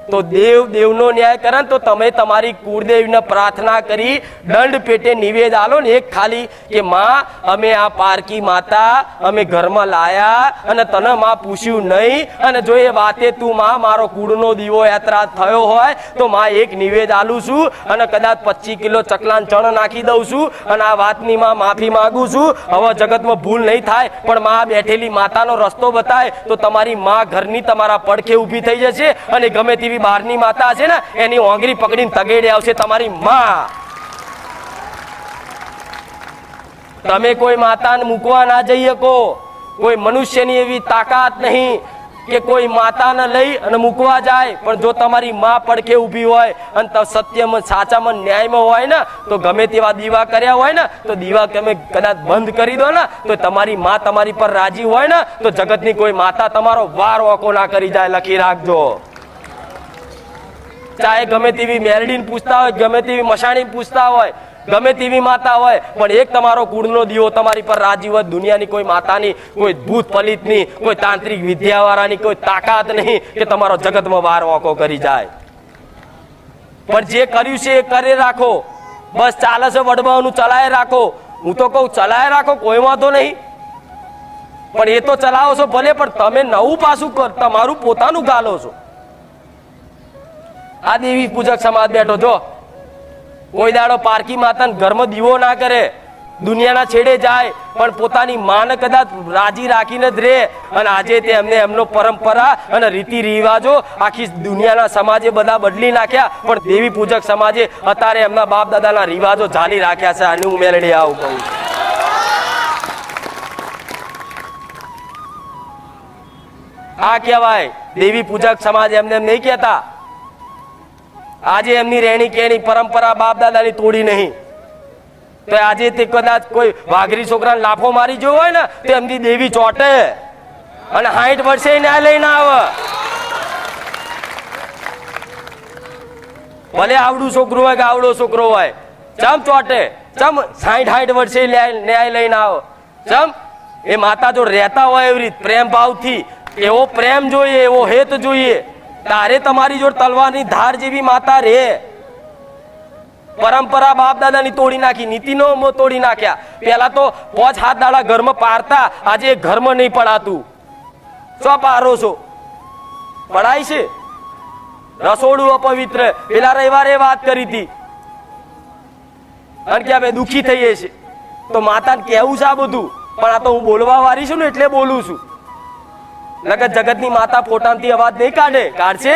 તો દેવ દેવનો ન્યાય કરે તો તમે તમારી કુળદેવીને પ્રાર્થના કરી દંડ પેટે નિવેદ આલો ને એક ખાલી કે માં અમે આ પારકી માતા અમે ઘરમાં લાયા અને તને માં પૂછ્યું નહીં, અને જો એ વાતે તું માં મારો કુળનો દીવો યાત્રા થયો હોય તો માં એક નિવેદ આલું છું અને કદાચ 25 કિલો ચકલાન ચણ નાખી દઉં છું અને આ વાતની માં માફી માંગુ છું. હવે જગતમાં ભૂલ નહીં થાય, પણ માં બેઠેલી માતાનો રસ્તો બતાય તો તમારી માં ઘરની તમારા પડખે ઊભી થઈ જશે, અને ગમે તેવી બહારની માતા છે ને એની ઓંગરી પકડીને તગેડે આવશે તમારી માં. તમે કોઈ માતાને મૂકવા ના જઈ શકો, કોઈ મનુષ્યની એવી તાકાત નહીં કે કોઈ માતાને લઈ અને મૂકવા જાય. પણ જો તમારી માં પડખે ઊભી હોય અને સત્યમાં સાચામાં ન્યાયમાં હોય ને, તો ગમે તેવા દીવા કર્યા હોય ને તો દીવા તમે કદાચ બંધ કરી દો ને, તો તમારી માં તમારી પર રાજી હોય ને, તો જગતની કોઈ માતા તમારો વાર ઓકો ના કરી જાય. લખી રાખજો. ચાહે ગમે તેવી મેરડીને પૂછતા હોય, ગમે તેવી મશાણી પૂછતા હોય, ગમે તેવી માતા હોય, પણ એક તમારો કુળનો દીવો તમારી પર રાજી હોય. દુનિયાની કોઈ માતાની, કોઈ ભૂત પલિતની, કોઈ તાંત્રિક વિદ્યાવાળાની કોઈ તાકાત નહીં કે તમારો જગતમાં વાર વાંકો કરી જાય. પણ જે કર્યું છે એ કરી રાખો. બસ ચાલે છે વડવાઓનું ચલાય રાખો. હું તો કહું ચલાય રાખો, કોઈ વાંધો નહીં, પણ એ તો ચલાવો છો ભલે, પણ તમે નવું પાછું તમારું પોતાનું ગાલો છો. આ દેવી પૂજક સમાજ બેઠો જો, કોઈ દાડો પારકી માતાને ઘરમાં દીવો ના કરે, દુનિયાના છેડે જાય, પણ પોતાની માને કદાચ રાજી રાખીને જ રહે. અને આજે તે એમને એમનો પરંપરા અને રીતિ રિવાજો આખી દુનિયાના સમાજે બધા બદલી નાખ્યા, પણ દેવી પૂજક સમાજે અત્યારે એમના બાપ દાદાના રિવાજો જાળી રાખ્યા છે. આની હું મેલડી આવું કહું. આ કહેવાય દેવી પૂજક સમાજ. એમને એમ નહીં કહેતા. આજે એમની રહેણી કેણી પરંપરા બાપ દાદાની તોડી નહીં, તો આજે તે કદાચ કોઈ વાઘરી છોકરાને લાફો મારી ગયો હોય ને તો એમની દેવી ચોટે અને 60 વર્ષે ન્યાય લઈને આવે. ભલે આવડું છોકરું હોય કે આવડો છોકરો હોય, ચમ ચોટે? ચમ 60 વર્ષે ન્યાય લઈને આવે? ચમ એ માતા જો રહેતા હોય એવી રીત પ્રેમ ભાવથી, એવો પ્રેમ જોઈએ, એવો હેત જોઈએ તારે તમારી જોડે તલવારની ધાર જેવી માતા રે. પરંપરા બાપ દાદાની તોડી નાખી, નીતિનો તોડી નાખ્યા. પેલા તો 5-7 દાડા ઘરમાં પારતા, આજે ઘરમાં નહીં પડાતું. શું પારો છો? પડાય છે. રસોડું અપવિત્ર. પેલા રવિવારે વાત કરી હતી અને કે અમે દુઃખી થઈએ છીએ. તો માતાને કેવું છે આ બધું, પણ આ તો હું બોલવા વાળી છું ને એટલે બોલું છું. નકર જગતની માતા ફોટામાંથી અવાજ નહીં કાઢે. કાઢશે?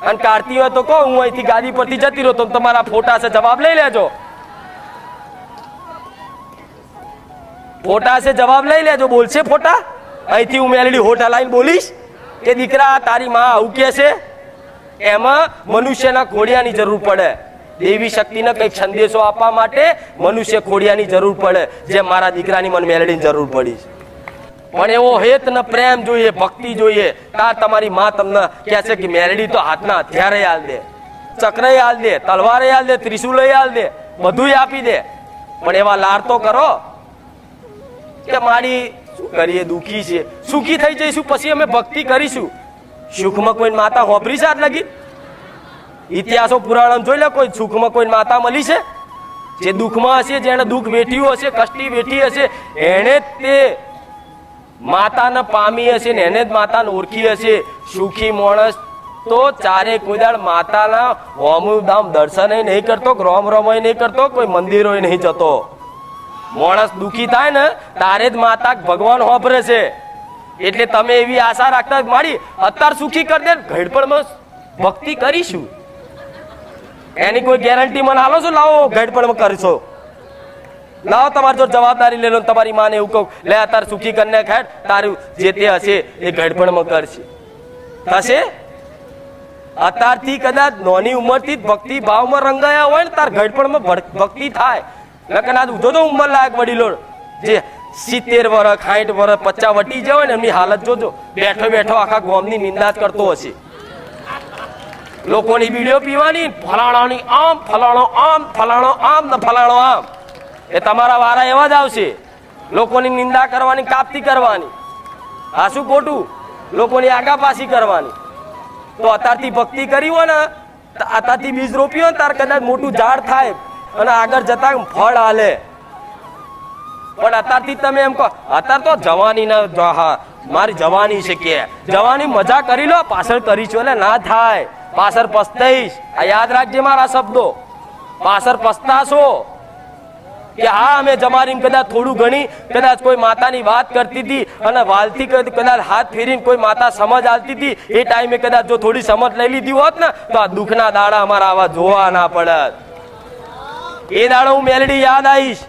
અને કાઢતી હોય તો કહો, હું અહીંથી ગાડી પરથી જતી રહો તો તમારા ફોટા છે, જવાબ લઈ લેજો. ફોટા છે, જવાબ લઈ લેજો. બોલશે ફોટા? અહીંથી હું મેલડી હોટા લાઈન બોલીશ કે દીકરા તારી માં આવું કે છે? એમાં મનુષ્યના ખોડિયાની જરૂર પડે. દેવી શક્તિને કંઈક સંદેશો આપવા માટે મનુષ્ય ખોડિયાની જરૂર પડે, જેમ મારા દીકરાની મને મેલડીની જરૂર પડી છે. પણ એવો હેત ને પ્રેમ જોઈએ, ભક્તિ જોઈએ. તાર તમારી માં તમને કહે છે કે મેલડી તો હાથના હથિયારે હાલ દે, ચક્ર હાલ દે, તલવારે હાલ દે, ત્રિશુલ હાલ દે, બધું આપી દે. પણ એવા લાર તો કરો કે મારી શું કરીએ, દુઃખી છે, સુખી થઈ જઈશું પછી અમે ભક્તિ કરીશું. સુખમાં કોઈ માતા હોભરી છે? આજ લગી ઇતિહાસો પુરાણ જોઈ લે, કોઈ સુખમાં કોઈ માતા મળી છે? જે દુઃખમાં હશે, જેને દુઃખ વેઠ્યું હશે, કષ્ટી વેઠી હશે, એને તે માતાને પામી હશે ને એને જ માતાને ઓળખી હશે. સુખી માણસ તો ચારે કોઈ દાડ માતાના હોમધામ દર્શન નહીં કરતો, રોમ રોમય નહીં કરતો, કોઈ મંદિરો નહીં જતો. માણસ દુઃખી થાય ને તારે જ માતા ભગવાન હોભરે છે. એટલે તમે એવી આશા રાખતા મારી અત્યારે સુખી કરી દે, ઘડપણમાં ભક્તિ કરીશું એની કોઈ ગેરંટી મને આલો છો? લાવો ઘડપણમાં કરશો, લાવો તમારી જો જવાબદારી લે લો. તમારી માને એવું કહું, લે અત્યારે સુખી કરીને ખેડ, તારું જે તે હશે એ ઘડપણમાં કરશે. થશે? અત્યારથી કદાચ નાની ઉંમરથી જ ભક્તિ ભાવમાં રંગાયા હોય ને તાર ઘડપણમાં ભક્તિ થાય. કદાચ જોજો ઉંમર લાયક વડીલો જે 70 વર્ષ, 60 વર્ષ, 50 વટી જાય હોય ને એમની હાલત જોજો. બેઠો બેઠો આખા ગામની નિંદા જ કરતો હશે. લોકોની વિડીયો પીવાની, ફલાણાની આમ, ફલાણો આમ, ફલાણો આમ ને ફલાણો આમ. એ તમારા વારા એવા જ આવશે. લોકોની નિંદા કરવાની, કાપતી કરવાની, આ શું ખોટું, લોકોની આગા પાછી કરવાની. તો અત્યારથી ભક્તિ કરી હોય ને, અત્યારથી બીજ રોપ્યો ને તાર કદાચ મોટું ઝાડ થાય અને આગળ જતા ફળ હાલે. પણ અત્યારથી તમે એમ કહો અત્યારે તો જવાની ના, મારી જવાની છે કે જવાની મજા કરી લો, પાછળ કરીશું એટલે ના થાય, પાછળ પસ્તાઈશ. આ યાદ રાખજે મારા શબ્દો, પાછળ પસ્તાશો કે હા અમે જમારી કદાચ થોડું ઘણી કદાચ કોઈ માતાની વાત કરતી હતી અને વાલથી કદાચ હાથ ફેરીને કોઈ માતા સમજ આવતી હતી, એ ટાઈમે કદાચ જો થોડી સમજ લઈ લીધી હોત ને તો આ દુઃખના દાડા અમારા આવા જોવા ના પડત. એ દાડો હું મેલડી યાદ આવીશ,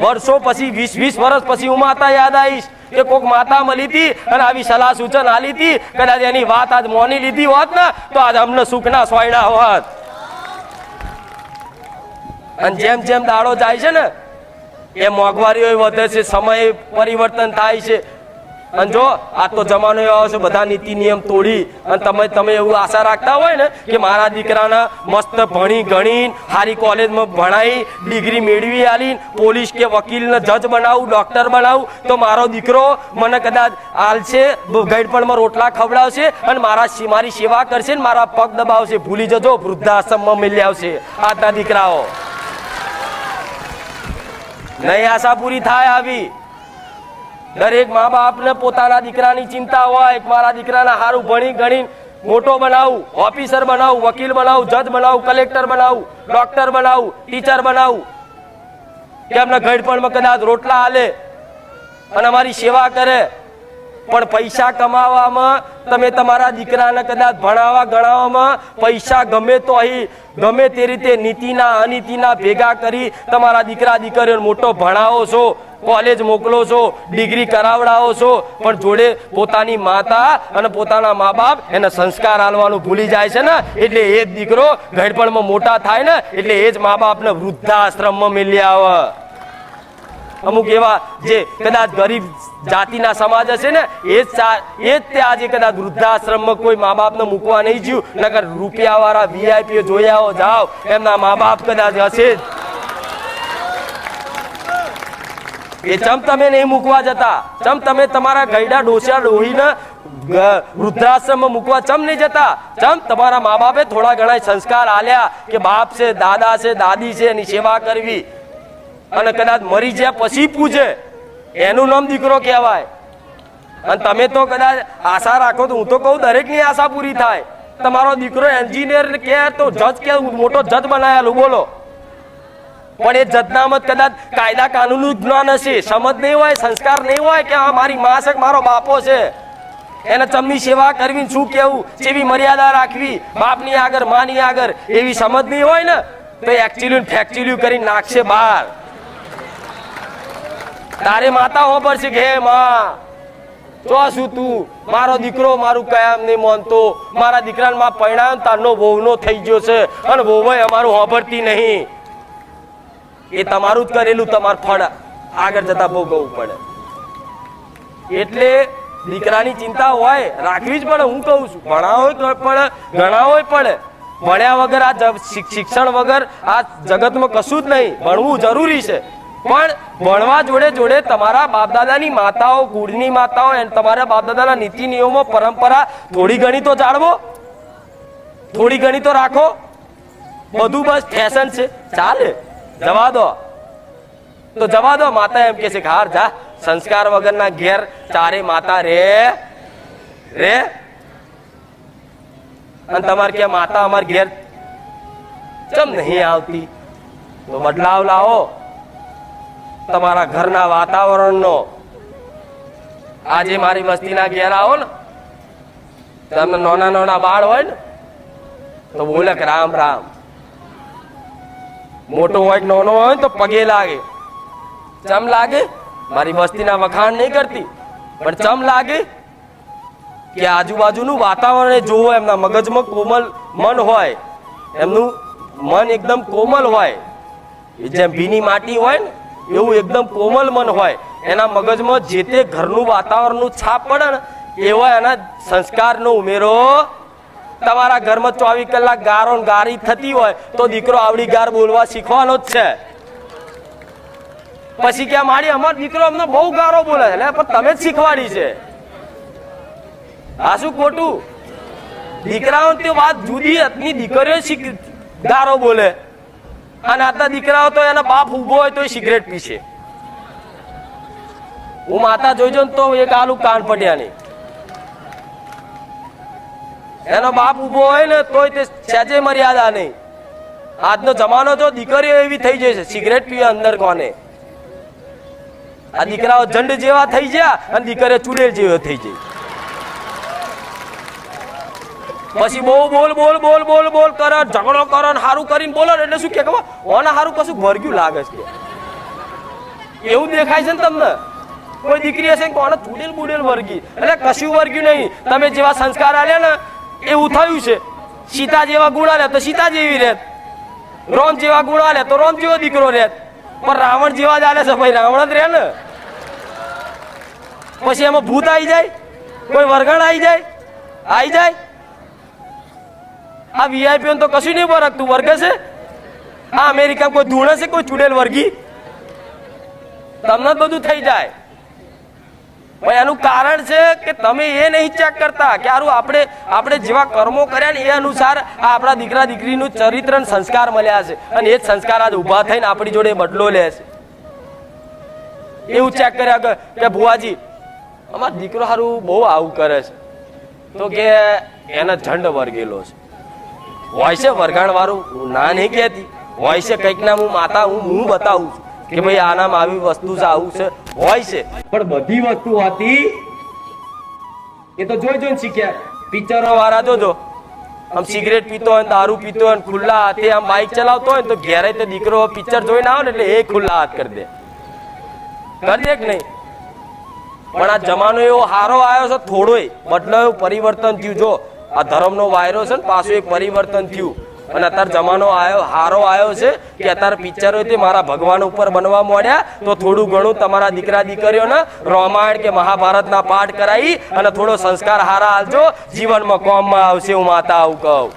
વર્ષો પછી 20-20 વર્ષ પછી હું માતા યાદ આવીશ કે કોઈક માતા મળી હતી અને આવી સલાહ સૂચન આલી હતી. કદાચ એની વાત આજ મોની લીધી હોત ને તો આજ અમને સુખના સોયડા હોત. અને જેમ જેમ દાડો જાય છે ને એ મોંઘવારીઓ વધે છે, સમય પરિવર્તન થાય છે. અને જો આ તો જમાનો એવો આવશે બધા નીતિ નિયમ તોડી અને તમે એવું આશા રાખતા હોય ને કે મારા દીકરાના મસ્ત ભણી ગણી સારી કોલેજમાં ભણાઈ ડિગ્રી મેળવી આલી પોલીસ કે વકીલને જજ બનાવું, ડોક્ટર બનાવું તો મારો દીકરો મને કદાચ આલશે, ગઈડપણમાં રોટલા ખવડાવશે અને મારી સેવા કરશે ને મારા પગ દબાવશે. ભૂલી જજો, વૃદ્ધાશ્રમમાં મિલી આવશે આજના દીકરાઓ. નહીં આશા પૂરી થાય આવી. દરેક મા બાપને પોતાના દીકરાની ચિંતા હોય, મારા દીકરાના સારું ભણી ગણી મોટો બનાવું, ઓફિસર બનાવું, વકીલ બનાવું, જજ બનાવું, કલેક્ટર બનાવું, ડોક્ટર બનાવું, ટીચર બનાવું, કે એમના ઘડપણમાં કદાચ રોટલા હાલે અને અમારી સેવા કરે. પણ પૈસા કમાવામાં તમે તમારા દીકરાને કદાચ ભણાવવા ગણાવવામાં પૈસા ગમે તો અહીં ગમે તે રીતે નીતિના અનીતિના ભેગા કરી તમારા દીકરા દીકરીઓને મોટો ભણાવો છો, કોલેજ મોકલો છો, ડિગ્રી કરાવડાવો છો, પણ જોડે પોતાની માતા અને પોતાના મા બાપ એને સંસ્કાર આલવાનું ભૂલી જાય છે ને એટલે એ જ દીકરો ઘડપણમાં મોટા થાય ને એટલે એ જ મા બાપને વૃદ્ધાશ્રમમાં મેલી આવે. અમુક એવા જે કદાચ ગરીબ જાતિના સમાજ હશે ને એ જ તે આજે કદાચ વૃદ્ધાશ્રમમાં કોઈ મા બાપને મૂકવા નહીં જ્યું, નકર રૂપિયા વાળા વીઆઈપી જોયા જાઓ એમના મા બાપ કદાચ હશે જ. એ ચમ તમે નહીં મૂકવા જતા, ચમ તમે તમારા ગયડા ડોસ્યા ડોહીને વૃદ્ધાશ્રમમાં મૂકવા ચમ નહીં જતા? ચમ તમારા મા બાપે થોડા ઘણા સંસ્કાર આલ્યા કે બાપ છે, દાદા છે, દાદી છે, એની સેવા કરવી, અને કદાચ મરી જાય પછી પૂછે, એનું નામ દીકરો કહેવાય. અને તમે તો કદાચ આશા રાખો તો હું તો કહું દરેકની આશા પૂરી થાય. તમારો દીકરો એન્જિનિયર કે તો જજ કે મોટો જજ બનાયેલું, બોલો. પણ એ જજનામત કદાચ કાયદા કાનૂનનું જ્ઞાન હશે, સમજ નહીં હોય, સંસ્કાર નહીં હોય કે આ મારી માં છે, મારો બાપો છે, એને ચમની સેવા કરવી, શું કેવું, જેવી મર્યાદા રાખવી બાપની આગળ, માની આગળ, એવી સમજ નહીં હોય ને તો એકચ્યુઅલી ફેક્ચ્યુઅલી કરી નાખશે બહાર. તારે માતા ખબર છે કે હે માં તો શું તું, મારો દીકરો મારું કયામ નહીં માનતો, મારા દીકરાને માં પરણાવ્યો તારનો વહુનો થઈ ગયો છે અને વહુ અમારું સાંભળતી નહીં. એ તમારું જ કરેલું તમારું ફળ આગળ જતા ભોગવવું પડે. એટલે દીકરાની ચિંતા હોય, રાખવી જ પડે. હું કહું છું ભણાવો પડે, ગણાવો પડે. ભણ્યા વગર આ શિક્ષણ વગર આ જગતમાં કશું જ નહીં. ભણવું જરૂરી છે, પણ ભણવા જોડે જોડે તમારા બાપદાદાની માતાઓ, કુળની માતાઓ, તમારા બાપદાદાના નીતિ નિયમો, પરંપરા થોડી ઘણી તો જાળવો, થોડી ઘણી તો રાખો. બધું બસ ફેશન છે, ચાલે, જવા દો તો જવા દો. માતા એમ કે છે કે હાર જા, સંસ્કાર વગરના ઘેર ચારે માતા રે રે. અને તમારે કે માતા અમાર ઘેર ચમ નહીં આવતી, તો બદલાવ લાવો તમારા ઘરના વાતાવરણનો. આજે મારી વસ્તીના ઘેર આવો ને, તમને નાના નાના બાળ હોય ને તો બોલે કે રામ રામ. મોટો હોય કે નાનો હોય તો પગે લાગે. ચમ લાગે? મારી વસ્તીના વખાણ નહીં કરતી, પણ ચમ લાગે કે આજુબાજુનું વાતાવરણ જોવો. એમના મગજમાં કોમલ મન હોય, એમનું મન એકદમ કોમલ હોય, જેમ ભીની માટી હોય ને એવું એકદમ કોમલ મન હોય. એના મગજમાં જે તે ઘરનું વાતાવરણનું છાપ પડે ને એવા એના સંસ્કારનો ઉમેરો. તમારા ઘરમાં 24 કલાક ગારો ગારી થતી હોય તો દીકરો આવડી ગાર બોલવા શીખવાનો જ છે. પછી કે મારી અમારો દીકરો અમને બહુ ગારો બોલે છે, પણ તમે જ શીખવાડી છે. આ શું ખોટું? દીકરાઓ તે વાત જુદી હતી, દીકરીઓ ગારો બોલે, અને આટલા દીકરાઓ તો એના બાપ ઉભો હોય તો સિગરેટ પીશે. હું માતા જોઈજો ને તો એક આલુ કાન પડ્યા નહીં. એનો બાપ ઉભો હોય ને તોય તે સહેજે મર્યાદા નહીં. આજનો જમાનો જો દીકરીઓ એવી થઈ જશે, સિગરેટ પીવે અંદર કોને. આ દીકરાઓ જંડ જેવા થઈ ગયા અને દીકરીઓ ચુડેલ જેવો થઈ જાય. પછી બહુ બોલ બોલ બોલ બોલ બોલ કરે, ઝઘડો કરે, હારું કરીને બોલો એટલે શું કે ઓના હારું કશું વર્ગ્યું લાગે છે, એવું દેખાય છે ને તમને. કોઈ દીકરી હશે કોને ચુડેલ બુડેલ વર્ગી, એટલે કશું વર્ગ્યું નહીં. તમે જેવા સંસ્કાર આલ્યા ને એવું થયું છે. સીતા જેવા ગુણ આલ્યા તો સીતા જેવી રહેત, રોમ જેવા ગુણ આલ્યા તો રોમ જેવો દીકરો રહેત, પણ રાવણ જેવા જ આલે છે ભાઈ, રાવણ જ રહે ને. પછી એમાં ભૂત આવી જાય, કોઈ વરગણ આવી જાય. આ વીઆઈપી તો કશું નહીં વર્ગતું, વર્ગ છે. આ અમેરિકા કોઈ ધૂણ છે, કોઈ ચુડેલ વર્ગી, તમને બધું થઈ જાય. એનું કારણ છે કે તમે એ નહીં ચેક કરતા કે આપણે જેવા કર્મો કર્યા ને એ અનુસાર આપણા દીકરા દીકરીનું ચરિત્ર અને સંસ્કાર મળ્યા છે, અને એ જ સંસ્કાર આજ ઉભા થઈને આપણી જોડે બદલો લે છે. એવું ચેક કર્યા કે ભુવાજી અમારો દીકરો સારું બહુ આવું કરે છે, તો કે એના ઝંડ વર્ગેલો છે. હોય છે વરગાણ વાળું, ના નહીં કહેતી, હોય છે કંઈક ના હું માતા હું બતાવું છું કે ભાઈ આનામાં આવી વસ્તુ છે, આવું છે, હોય છે. પણ બધી વસ્તુ હતી એ તો જોઈ શીખ્યા. પિક્ચરો વાળા જોજો, આમ સિગરેટ પીતો હોય, દારૂ પીતો હોય, ખુલ્લા હાથે આમ બાઇક ચલાવતો હોય તો ઘેરે તો દીકરો પિક્ચર જોઈને આવે ને એટલે એ ખુલ્લા હાથ કરી દે કે નહીં. પણ આ જમાનો એવો હારો આવ્યો છે, થોડોય બદલાયો, પરિવર્તન થયું. જો આ ધર્મનો વાયરો છે ને પાછું એક પરિવર્તન થયું, અને અત્યારે જમાનો હારો આવ્યો છે કે અત્યારે પિક્ચરો મારા ભગવાન ઉપર બનવા માંડ્યા. તો થોડું ઘણું તમારા દીકરા દીકરીઓને રામાયણ કે મહાભારતના પાઠ કરાવી અને થોડો સંસ્કાર હારા હાલજો, જીવનમાં કોમમાં આવશે. હું માતા આવું કહું.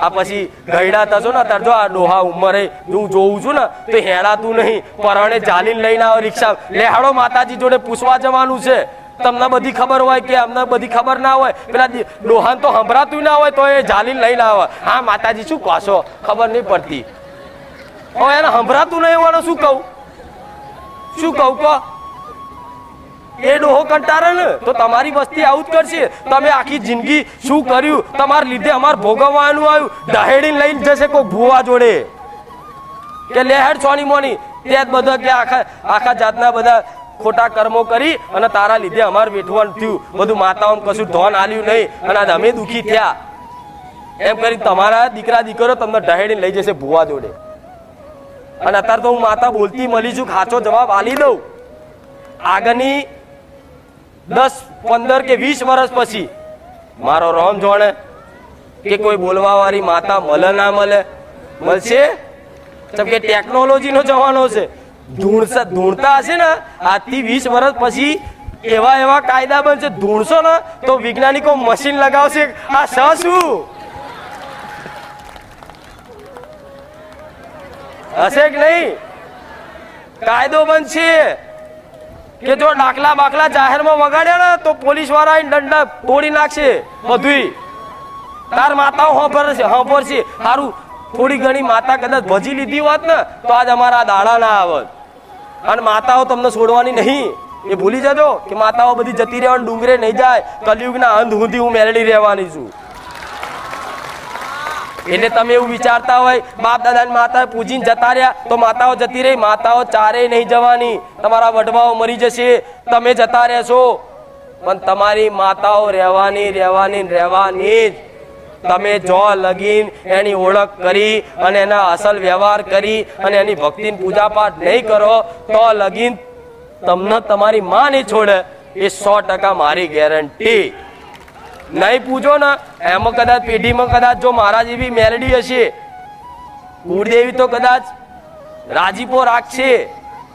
આ પછી ગયડા થશો ને અત્યારે જો આ ડોહા ઉંમરે હું જોઉં છું ને તો હેડાતું નહીં, પરણે ચાલીને લઈને આવો રિક્ષા, લેહાડો માતાજી જોડે પૂછવા જવાનું છે. તમને બધી ખબર હોય કે અમને બધી ખબર ના હોય, પેલા ડોહાન તો સંભળાતું ના હોય તો એ જાલીને લઈને આવે, હા માતાજી શું કહો છો ખબર નહીં પડતી, હવે એને સંભળાતું નહીં હોવાનું શું કહું કહો એ ડોહો કંટાળે ને તો તમારી વસ્તી આવું જ કરશે. તમે આખી જિંદગી શું કર્યું, તમારા લીધે અમારે ભોગવવાનું આવ્યું, દહેડીને લઈને જશે કોઈ ભૂવા જોડે કે લેહેડ છોની મોની તે જ બધા કે આખા જાતના બધા ખોટા કર્મો કરી અને તારા લીધે અમારે વેઠવાનું થયું, બધું માતાઓને કશું ધોન આલ્યું નહીં અને આજ અમે દુઃખી થયા એમ કરી તમારા દીકરા દીકરો તમને દહેડીને લઈ જશે ભૂવા જોડે. અને અત્યારે તો હું માતા બોલતી મળી છું, સાચો જવાબ આલી દઉં. આગળની 10, 15 કે 20 વર્ષ પછી મારો રોમ જોણે કે કોઈ બોલવા વાળી માતા મળે ના મળે, મળશે કેમ કે ટેકનોલોજીનો જમાનો છે. ધૂણતા હશે ને આજથી 20 વર્ષ પછી એવા કાયદા બનશે, ધૂણશો ને તો વૈજ્ઞાનિકો મશીન લગાવશે. આ શું હશે કે નહીં? કાયદો બનશે કે જો દાખલા બાખલા જાહેરમાં વગાડ્યા ને તો પોલીસ વાળા દંડા તોડી નાખશે બધું. તાર માતાઓ હોંભરશે. સારું થોડી ઘણી માતા કદાચ ભજી લીધી હોત ને તો આજ અમારા દાડા ના આવત. અને માતાઓ તમને છોડવાની નહીં એ ભૂલી જજો કે માતાઓ બધી જતી રહેવાની, ડુંગરે નહીં જાય, કલયુગના અંત સુધી હું મેળડી રહેવાની છું. એટલે તમે એવું વિચારતા હોય બાપ દાદા માતા પૂજીને જતા રહ્યા તો માતાઓ જતી રહી, માતાઓ ચારેય નહીં જવાની, તમારા વડવાઓ મરી જશે, તમે જતા રહેશો, પણ તમારી માતાઓ રહેવાની જ. તમે જો લગીન એની ઓળખ કરી અને એના અસલ વ્યવહાર કરી અને એની ભક્તિની પૂજા પાઠ નહીં કરો તો લગીન તમને તમારી માં નહીં છોડે, એ 100% મારી ગેરંટી. નહીં પૂછો ને એમાં કદાચ પેઢીમાં કદાચ જો મારા જેવી મેલડી હશે, કુળદેવી તો કદાચ રાજીપો રાખશે,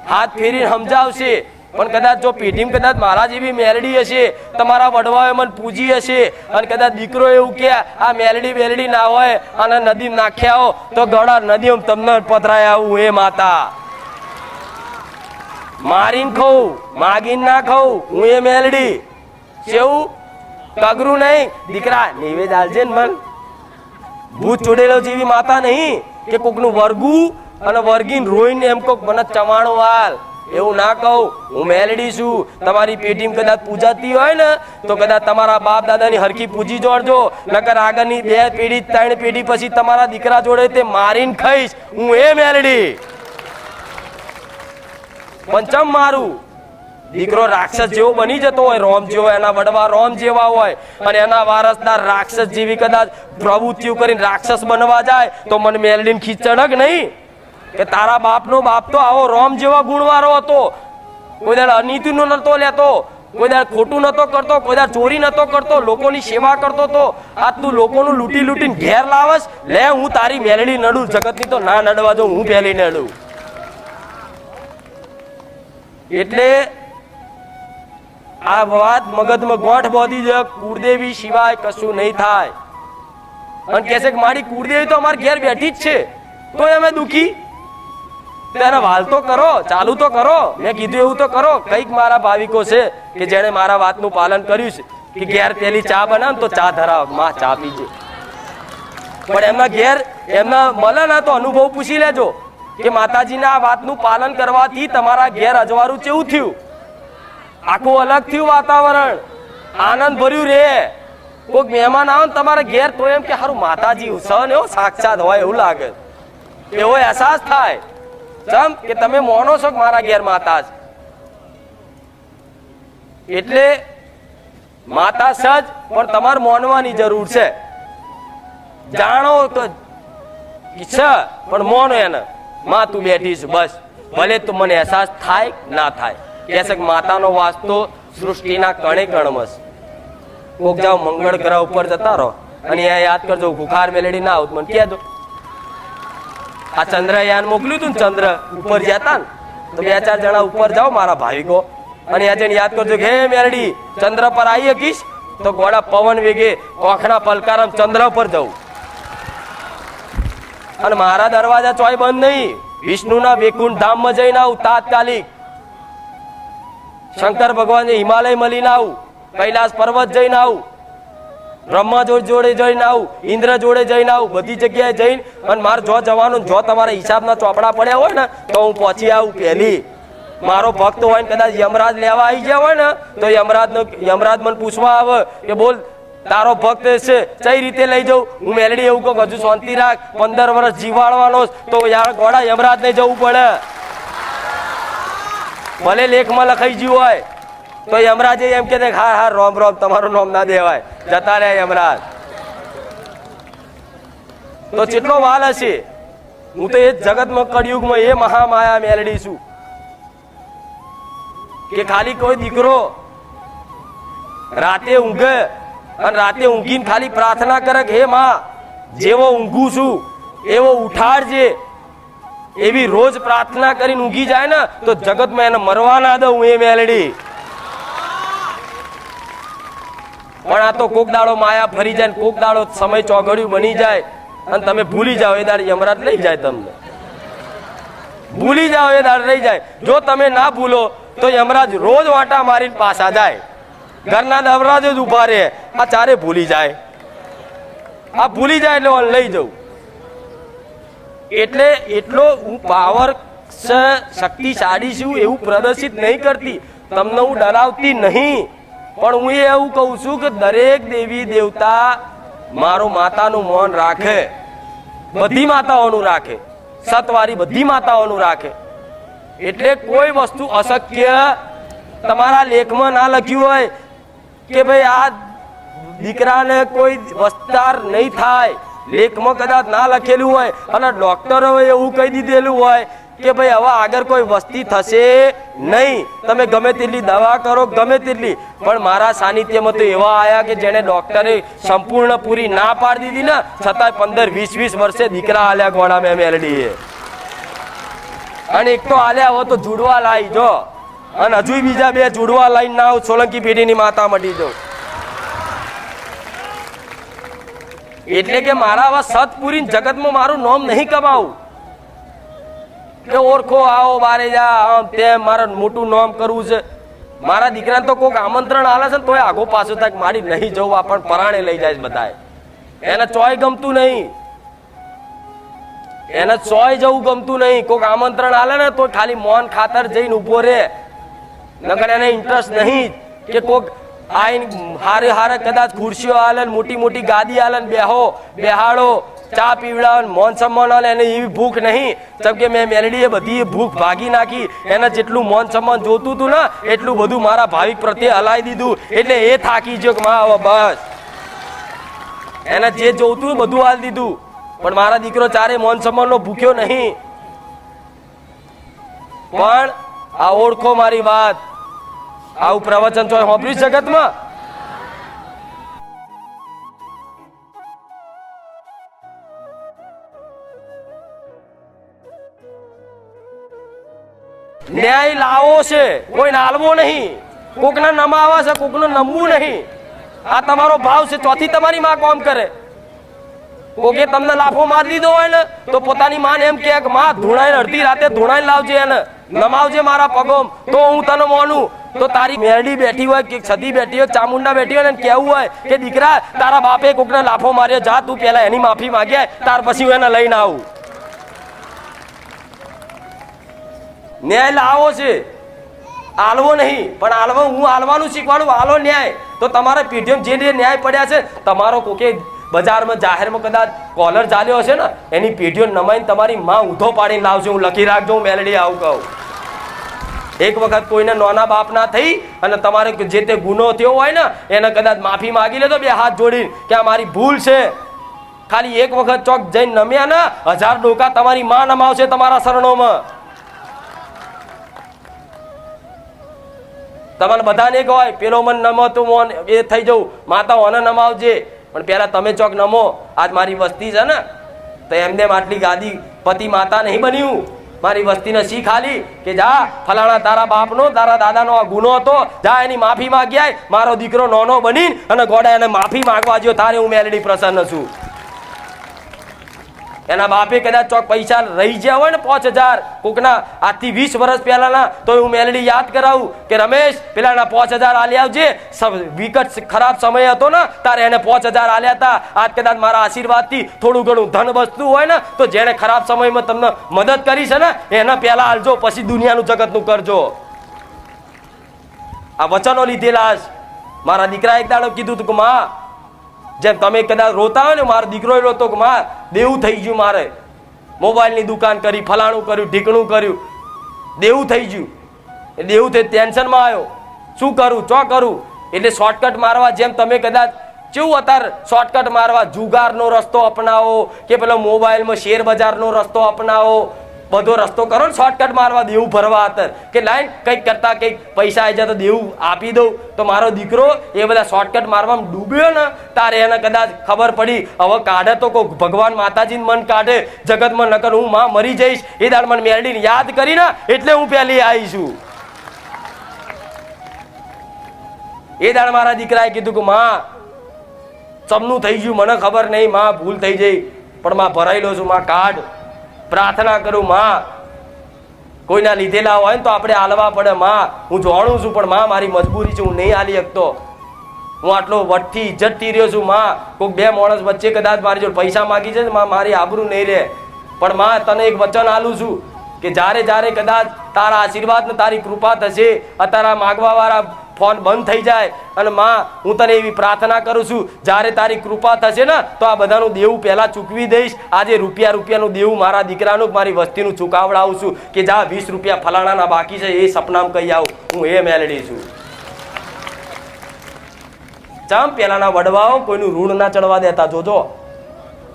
હાથ ફેરીને સમજાવશે, પણ કદાચ જો પેઢીમાં કદાચ મારા જેવી મેલડી હશે, તમારા વડવાએ મને પૂજી હશે અને કદાચ દીકરો એવું કે આ મેલડી ના હોય અને નદી નાખ્યા હો તો ગળા નદી તમને પધરાય આવું. એ માતા મારીને ખાઉં, માગીને ના ખાઉં, હું એ મેલડી કેવું કગરું નહીં. દીકરા નિવેદ આલજે ને મન, ભૂત ચોડેલો જેવી માતા નહીં કે કોકનું વર્ગું અને વર્ગીને રોઈને એમ કોક મને ચવાણો વાલ, એવું ના કહું. હું મેલડી છું. તમારી પેઢીમાં કદાચ પૂજાતી હોય ને તો કદાચ તમારા બાપ દાદાની હરખી પૂજી જોડજો, નકર આગળની 2 પેઢી 3 પેઢી પછી તમારા દીકરા જોડે તે મારીને ખાઈશ. હું એ મેલડી પંચમ મારું. દીકરો રાક્ષસ જેવો બની જતો હોય, રોમ જેવો, એના વડવા રોમ જેવા હોય અને એના વારસદાર રાક્ષસ જેવી કદાચ પ્રવૃત્તિઓ કરીને રાક્ષસ બનવા જાય તો મને મેલડીને ખીચડક નહીં કે તારા બાપનો બાપ તો આવો રોમ જેવા ગુણવાળો હતો, કોઈ દાડ અનીતિનો નતો લેતો, કોઈ દાડ ખોટું નતો કરતો, કોઈ દાડ ચોરી નતો કરતો, લોકોની સેવા કરતો તો. આ તું લોકોનું લૂંટીને ઘેર લાવસ, લે હું તારી મેલડી નડું, જગતની તો ના નડવા જો હું પહેલી નડું. એટલે આ વાત મગજમાં ગોઠ બોધી છે, કુળદેવી સિવાય કશું નહીં થાય. અને કહે છે કે મારી કુળદેવી તો અમારા ઘેર બેઠી જ છે તો અમે દુખી, તેને વાલ તો કરો, ચાલુ તો કરો, મેં કીધું એવું તો કરો. કઈક મારા ભાવિકો છે કે જેને મારા વાતનું પાલન કર્યું છે કે ઘેર પેલી ચા બનાવ તો ચા ધરાવ, માં ચા પીજે, પણ એમના ઘેર એમના મળે ના તો અનુભવ પૂછી લેજો કે માતાજીના આ વાતનું પાલન કરવાથી તમારા ઘેર અજવાળું કેવું થયું, આખું અલગ થયું વાતાવરણ, આનંદ ભર્યું રે. કોઈક મહેમાન આવે ને તમારા ઘેર તો એમ કે સારું માતાજી સન એવો સાક્ષાત હોય એવું લાગે, એવો અહેસાસ થાય. ચમ કે તમે મોનો છો કે મારા ઘેર માતા છે. એટલે માતા સજ પણ તમારે મોનવાની જરૂર છે. જાણો તો ઈચ્છા પણ મોનો એને, માં તું બેઠી છે બસ, ભલે તું મને અહેસાસ થાય ના થાય. કહે છે કે માતાનો વાસ તો સૃષ્ટિના કણે કણમાં છે. કોક જાઓ મંગળ ગ્રહ ઉપર જતા રહો અને યાદ કરજો બુખાર મેલેડી ના આવત મને કહેજો. આ ચંદ્રયાન મોકલ્યું હતું ને, ચંદ્ર ઉપર જતા ને તો 2-4 જણા ઉપર જાઓ મારા ભાવિકો અને યાદ કરજો કે હે મેલડી ચંદ્ર પર આવી શકીશ તો ગોળા પવન વેગે કોખના પલકારમ ચંદ્ર પર જવું. અને મારા દરવાજા ચોય બંધ નહીં, વિષ્ણુના વૈકુંઠ ધામમાં જઈને આવું તાત્કાલિક. શંકર ભગવાન હિમાલય મળીને આવું, કૈલાસ પર્વત જઈને આવું, બ્રહ્મા જોડે જઈને આવું, ઇન્દ્ર જોડે જઈને આવું, બધી જગ્યાએ જઈને અને મારે જો જવાનું, જો તમારા હિસાબના ચોપડા પડ્યા હોય ને તો હું પહોંચી આવું પહેલી. મારો ભક્ત હોય ને કદાચ યમરાજ લેવા આવી ગયા હોય ને તો યમરાજ મને પૂછવા આવે કે બોલ તારો ભક્ત છે કઈ રીતે લઈ જાઉં. હું મેલડી એવું કહું હજુ શાંતિ રાખ, 15 વર્ષ જીવાડવાનો તો યાર ગોડા યમરાજ ને જવું પડે. ભલે લેખમાં લખાઈ ગયું હોય તો યમરાજે એમ કે હા હા રોમ રોમ તમારું નામ ના દેવાય, જતા રહે યમરાજ. તો કેટલો વાલ હશે. હું તો એ જગતમાં કળિયુગમાં એ મહામાયા મેલડી છું કે ખાલી કોઈ દીકરો રાતે ઊંઘે અને રાતે ઊંઘીને ખાલી પ્રાર્થના કરે કે હે માં જેવો ઊંઘું છું એવો ઉઠાડજે, એવી રોજ પ્રાર્થના કરીને ઊંઘી જાય ને તો જગતમાં એને મરવા ના દઉં એ મેલડી. પણ આ તો કોક દાડો માયા ફરી જાય, કોક દાડો સમય ચોઘડિયું બની જાય અને તમે ભૂલી જાઓ એ દાડે યમરાજ લઈ જાય તમને. ભૂલી જાઓ એ દાડે લઈ જાય. જો તમે ના ભૂલો તો યમરાજ રોજ વાટા મારીને પાછા જાય. ઘરના દરવાજે જ ઉભા રહે, આ ચારે ભૂલી જાય. આ ભૂલી જાય એટલે લઈ જવું. એટલે એટલો હું પાવર શક્તિશાળી છું એવું પ્રદર્શિત નહીં કરતી, તમને હું ડરાવતી નહીં. પણ હું એવું કહું છું કે દરેક દેવી દેવતા મારો માતાનું મૌન રાખે, બધી માતાઓનું રાખે, સતવારી બધી માતાઓનું રાખે. એટલે કોઈ વસ્તુ અશક્ય તમારા લેખમાં ના લખ્યું હોય કે ભાઈ આ દીકરાને કોઈ વિસ્તાર નહીં થાય, લેખમાં કદાચ ના લખેલું હોય અને ડોક્ટરોએ એવું કહી દીધેલું હોય કે ભાઈ હવે આગળ કોઈ વસ્તી થશે નહીં, તમે ગમે તેટલી દવા કરો ગમે તેટલી. પણ મારા સાનિધ્યમાં તો એવા આયા કે જેને ડોક્ટરે સંપૂર્ણ પૂરી ના પાડી દીધી ને છતાંય 15-20 વર્ષે દીકરા આલ્યા ગોળા મેં મેલડીએ. અને એક તો આલ્યા હો તો જુડવા લાવી જો, અને હજુ બીજા 2 જુડવા લાઈન ના આવું સોલંકી પેઢીની માતા મટી જાઉં. એટલે કે મારા આવા સતપુરી જગતમાં મારું નામ નહીં કમાવું કે ઓળખો આવો બારે જા આમ તેમ મારે મોટું નામ કરવું છે. મારા દીકરાને તો કોઈક આમંત્રણ આલે છે ને તોય આગો પાછો થાય મારી નહીં જવું, આપણ પરાણે લઈ જાય બધાય. એને ચોય ગમતું નહીં, એને ચોય જવું ગમતું નહીં. કોઈક આમંત્રણ આલે ને તો ખાલી મૌન ખાતર જઈને ઉભો રહે, નકર એને ઇન્ટરેસ્ટ નહીં કે કોઈક આઈને હારે હારે કદાચ ખુરશીઓ આલે, મોટી મોટી ગાદી આલે, બેહાડો, ચા પીવડાવે, મોન સન્માન આલે. એને એવી ભૂખ નહીં. જેમ કે મેં મેલડીએ બધી ભૂખ ભાગી નાખી. એને જેટલું મોન સન્માન જોતું હતું ને એટલું બધું મારા ભાવિક પ્રત્યે હલાવી દીધું. એટલે એ થાકી ગયો કે માં બસ એને જે જોતું બધું હાલ દીધું. પણ મારા દીકરો ચારે મોન સન્માનનો ભૂખ્યો નહીં. પણ આ ઓળખો મારી વાત, આવું પ્રવચન તો સાંભળ્યું જગતમાં. ન્યાય લાવો છે, કોઈ નાલવો નહીં. કોકના નમાવા છે, કોકનો નમવું નહીં. આ તમારો ભાવ છે. ચોથી તમારી માં કોમ કરે. કોકે તમને લાફો મારી દીધો હોય ને તો પોતાની માને એમ કે માં ધૂણાઈને અડધી રાતે ધૂણાઈને લાવજે, એને નમાવજે મારા પગોમ તો હું તને માનું. તો તારી મેરડી બેઠી હોય કે છદી બેઠી હોય, ચામુંડા બેઠી હોય ને કેવું હોય કે દીકરા તારા બાપે કોકને લાફો માર્યો, જા તું પેલા એની માફી માંગ્યા, ત્યાર પછી હું એને લઈને આવું. ન્યાય લાવો છે, આલવો નહીં. પણ આલવો હું આલવાનું શીખવાડું. આલો ન્યાય. તો તમારા પેઢીઓમાં જે ન્યાય પડ્યા છે, તમારો કોકે બજારમાં જાહેરમાં કદાચ કોલર ચાલ્યો હશે ને એની પેઢીઓ નમાઈને તમારી માં ઊંધો પાડીને લાવશે. હું લખી રાખજો, હું મેલડી આવું કહું. એક વખત કોઈને નોના બાપ ના થઈ અને તમારે જે તે ગુનો થયો હોય ને એને કદાચ માફી માગી લેતો 2 હાથ જોડીને કે આ મારી ભૂલ છે. ખાલી એક વખત ચોક જઈને નમ્યા ને 1000 ડોકા તમારી માં નમાવશે તમારા શરણોમાં. તમારે બધાને કહો પેલો મન નમો તું મોન એ થઈ જવું, માતા ઓને નમાવજે. પણ પેલા તમે ચોક નમો. આજ મારી વસ્તી છે ને તો એમને આટલી ગાદી પતિ માતા નહીં બન્યું. મારી વસ્તીને શીખ આલી કે જા ફલાણા તારા બાપનો તારા દાદાનો આ ગુનો હતો, જા એની માફી માંગ્યા. મારો દીકરો નોનો બની અને ગોડા એને માફી માંગવા જો તારે હું મેલડી પ્રસન્ન છું. એના બાપે કદાચ ચોક પૈસા રહી ગયા હોય ને 5,000 કોકના આજથી 20 વર્ષ પહેલાના, તો હું મેલડી યાદ કરાવું કે રમેશ પેલાના 5,000 આલી આવજે, વિકટ ખરાબ સમય હતો ને તારે એને 5,000 આલ્યા હતા. આજ કદાચ મારા આશીર્વાદથી થોડું ઘણું ધન વસ્તુ હોય ને તો જેને ખરાબ સમયમાં તમને મદદ કરી છે ને એને પહેલા આલજો, પછી દુનિયાનું જગતનું કરજો. આ વચનો લીધેલા. મારા દીકરા એક દાડો કીધું હતું કે માં, જેમ તમે કદાચ રોતા હોય ને, મારો દીકરો રોતો કે માં દેવું થઈ ગયું, મારે મોબાઈલની દુકાન કરી, ફલાણું કર્યું, ઢીકણું કર્યું, દેવું થઈ ગયું. એ દેવું થઈ ટેન્શનમાં આવ્યો, શું કરું ચો કરું. એટલે શોર્ટકટ મારવા, જેમ તમે કદાચ કેવું અત્યારે શોર્ટકટ મારવા જુગારનો રસ્તો અપનાવો કે પેલો મોબાઈલમાં શેર બજારનો રસ્તો અપનાવો, બધો રસ્તો કરો ને શોર્ટકટ મારવા, દેવું ભરવા અત્યારે કે લાઈન કંઈક કરતા કંઈક પૈસા આવી જાય તો દેવું આપી દઉં. તો મારો દીકરો એ બધા શોર્ટકટ મારવામાં ડૂબ્યો ને તારે એને કદાચ ખબર પડી હવે કાઢે તો કોઈ ભગવાન માતાજીને મન કાઢે જગતમાં, નકર હું માં મરી જઈશ. એ દાડ મને મેલડીને યાદ કરીને એટલે હું પહેલી આવીશું. એ દાડ મારા દીકરાએ કીધું કે માં ચમનું થઈ ગયું, મને ખબર નહીં માં, ભૂલ થઈ જઈ, પણ માં ભરાયેલો છું, માં કાઢ. પ્રાર્થના કરું માં, કોઈના લીધેલા હોય ને તો આપણે આલવા પડે માં, હું જાણું છું, પણ માં મારી મજબૂરી છે, હું નહીં આલી શકતો. હું આટલો વટથી ઇજ્જતથી રહ્યો છું માં, કોઈક બે માણસ વચ્ચે કદાચ મારી જોડે પૈસા માગી છે માં, મારી આબરૂ નહીં રહે. પણ માં તને એક વચન આલું છું કે જ્યારે જ્યારે કદાચ તારા આશીર્વાદ ને તારી કૃપા થશે, અત્યારે માગવા વાળા ફોન બંધ થઈ જાય, અને માં હું તને એવી પ્રાર્થના કરું છું જ્યારે તારી કૃપા થશે ને તો આ બધાનું દેવું પહેલા ચૂકવી દઈશ. આજે રૂપિયાનું દેવું મારા દીકરાનું મારી વસ્તીનું ચૂકાવડાવું છું કે જા 20 રૂપિયા ફલાણાના બાકી છે એ સપનામાં કહી આવું, હું એ મેલડી છું. ચમ પેલાના વડવાઓ કોઈનું ઋણ ના ચડવા દેતા. જોજો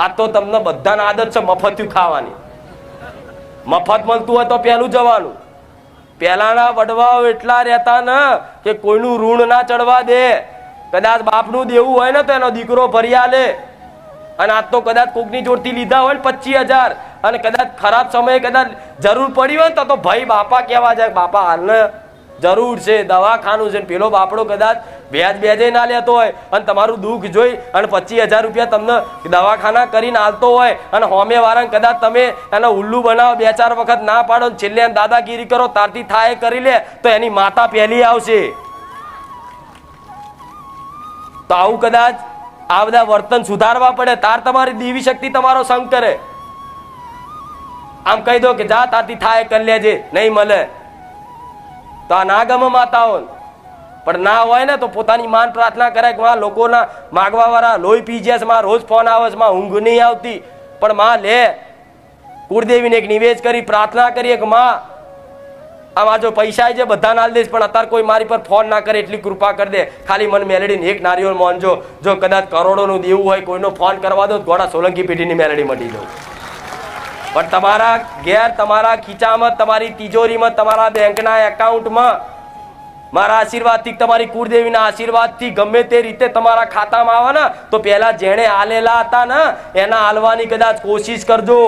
આ તો તમને બધાને આદત છે મફત્યું ખાવાની, મફત મળતું હોય તો પહેલું જવાનું. પહેલાના વડવાઓ એટલા રહેતા ને કે કોઈનું ઋણ ના ચડવા દે. કદાચ બાપનું દેવું હોય ને તો એનો દીકરો ભરી આલે, અને આજ તો કદાચ કોકની જોડથી લીધા હોય ને 25,000, અને કદાચ ખરાબ સમયે કદાચ જરૂર પડી હોય ને તો ભાઈ બાપા કહેવા જાય, બાપા હાલને જરૂર છે, દવાખાનું છે. પેલો બાપડો કદાચ વ્યાજે ના લેતો હોય અને તમારું દુઃખ જોઈ અને 25,000 રૂપિયા તમને દવાખાના કરીને આલતો હોય, અને હોમે વાળાને કદાચ તમે એને ઉલ્લુ બનાવો, 2-4 વખત ના પાડો, છેલ્લે દાદાગીરી કરો, તારથી થાય કરી લે તો એની માતા પહેલી આવશે. તો આવું કદાચ આ બધા વર્તન સુધારવા પડે, તાર તમારી દેવી શક્તિ તમારો સંગ કરે. આમ કહી દો કે જા તારથી થાય કરી લેજે, નહીં મળે તો આ ના ગમે માતાઓ. પણ ના હોય ને તો પોતાની માન પ્રાર્થના કરાય કે માં લોકોના માગવા વાળા લોહી પી જાય છે, માં રોજ ફોન આવે છે, માં ઊંઘ નહીં આવતી, પણ માં લે કુળદેવીને એક નિવેદ કરી પ્રાર્થના કરીએ કે માં આમાં જો પૈસા છે બધા ના દઈશ, પણ અત્યારે કોઈ મારી પર ફોન ના કરે એટલી કૃપા કરી દે. ખાલી મને મેલડીને એક નારિયેળ માનજો. જો કદાચ કરોડોનું દેવું હોય કોઈનો ફોન કરવા દો, ઘોડા સોલંકી પેઢીની મેલડી મટી દો. પણ તમારા ઘેર, તમારા ખીચામાં, તમારી તિજોરીમાં, તમારા બેંકના એકાઉન્ટમાં મારા આશીર્વાદથી, તમારી કુળદેવીના આશીર્વાદથી ગમે તે રીતે તમારા ખાતામાં આવે ને તો પહેલા જેણે આલેલા હતા ને એના આલવાની કદાચ કોશિશ કરજો.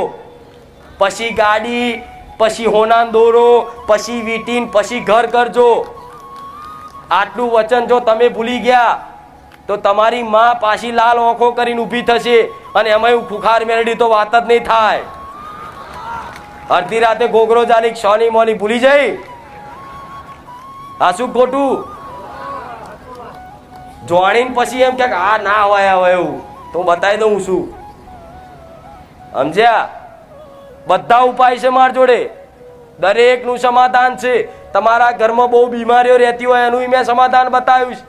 પછી ગાડી, પછી હોનાન દોરો, પછી વીટીન, પછી ઘર કરજો. આટલું વચન જો તમે ભૂલી ગયા તો તમારી માં પાછી લાલ આંખો કરીને ઊભી થશે, અને એમાં ખુખાર મેળડી તો વાત જ નહીં થાય. અડધી રાતે ગોગરો જાલી શોની મોની ભૂલી જઈ, આ શું ખોટું જોણીને પછી એમ કે આ ના હોય હવે એવું તો હું બતાવી દઉં છું. સમજ્યા? બધા ઉપાય છે માર જોડે, દરેકનું સમાધાન છે. તમારા ઘરમાં બહુ બીમારીઓ રહેતી હોય એનું મેં સમાધાન બતાવ્યું,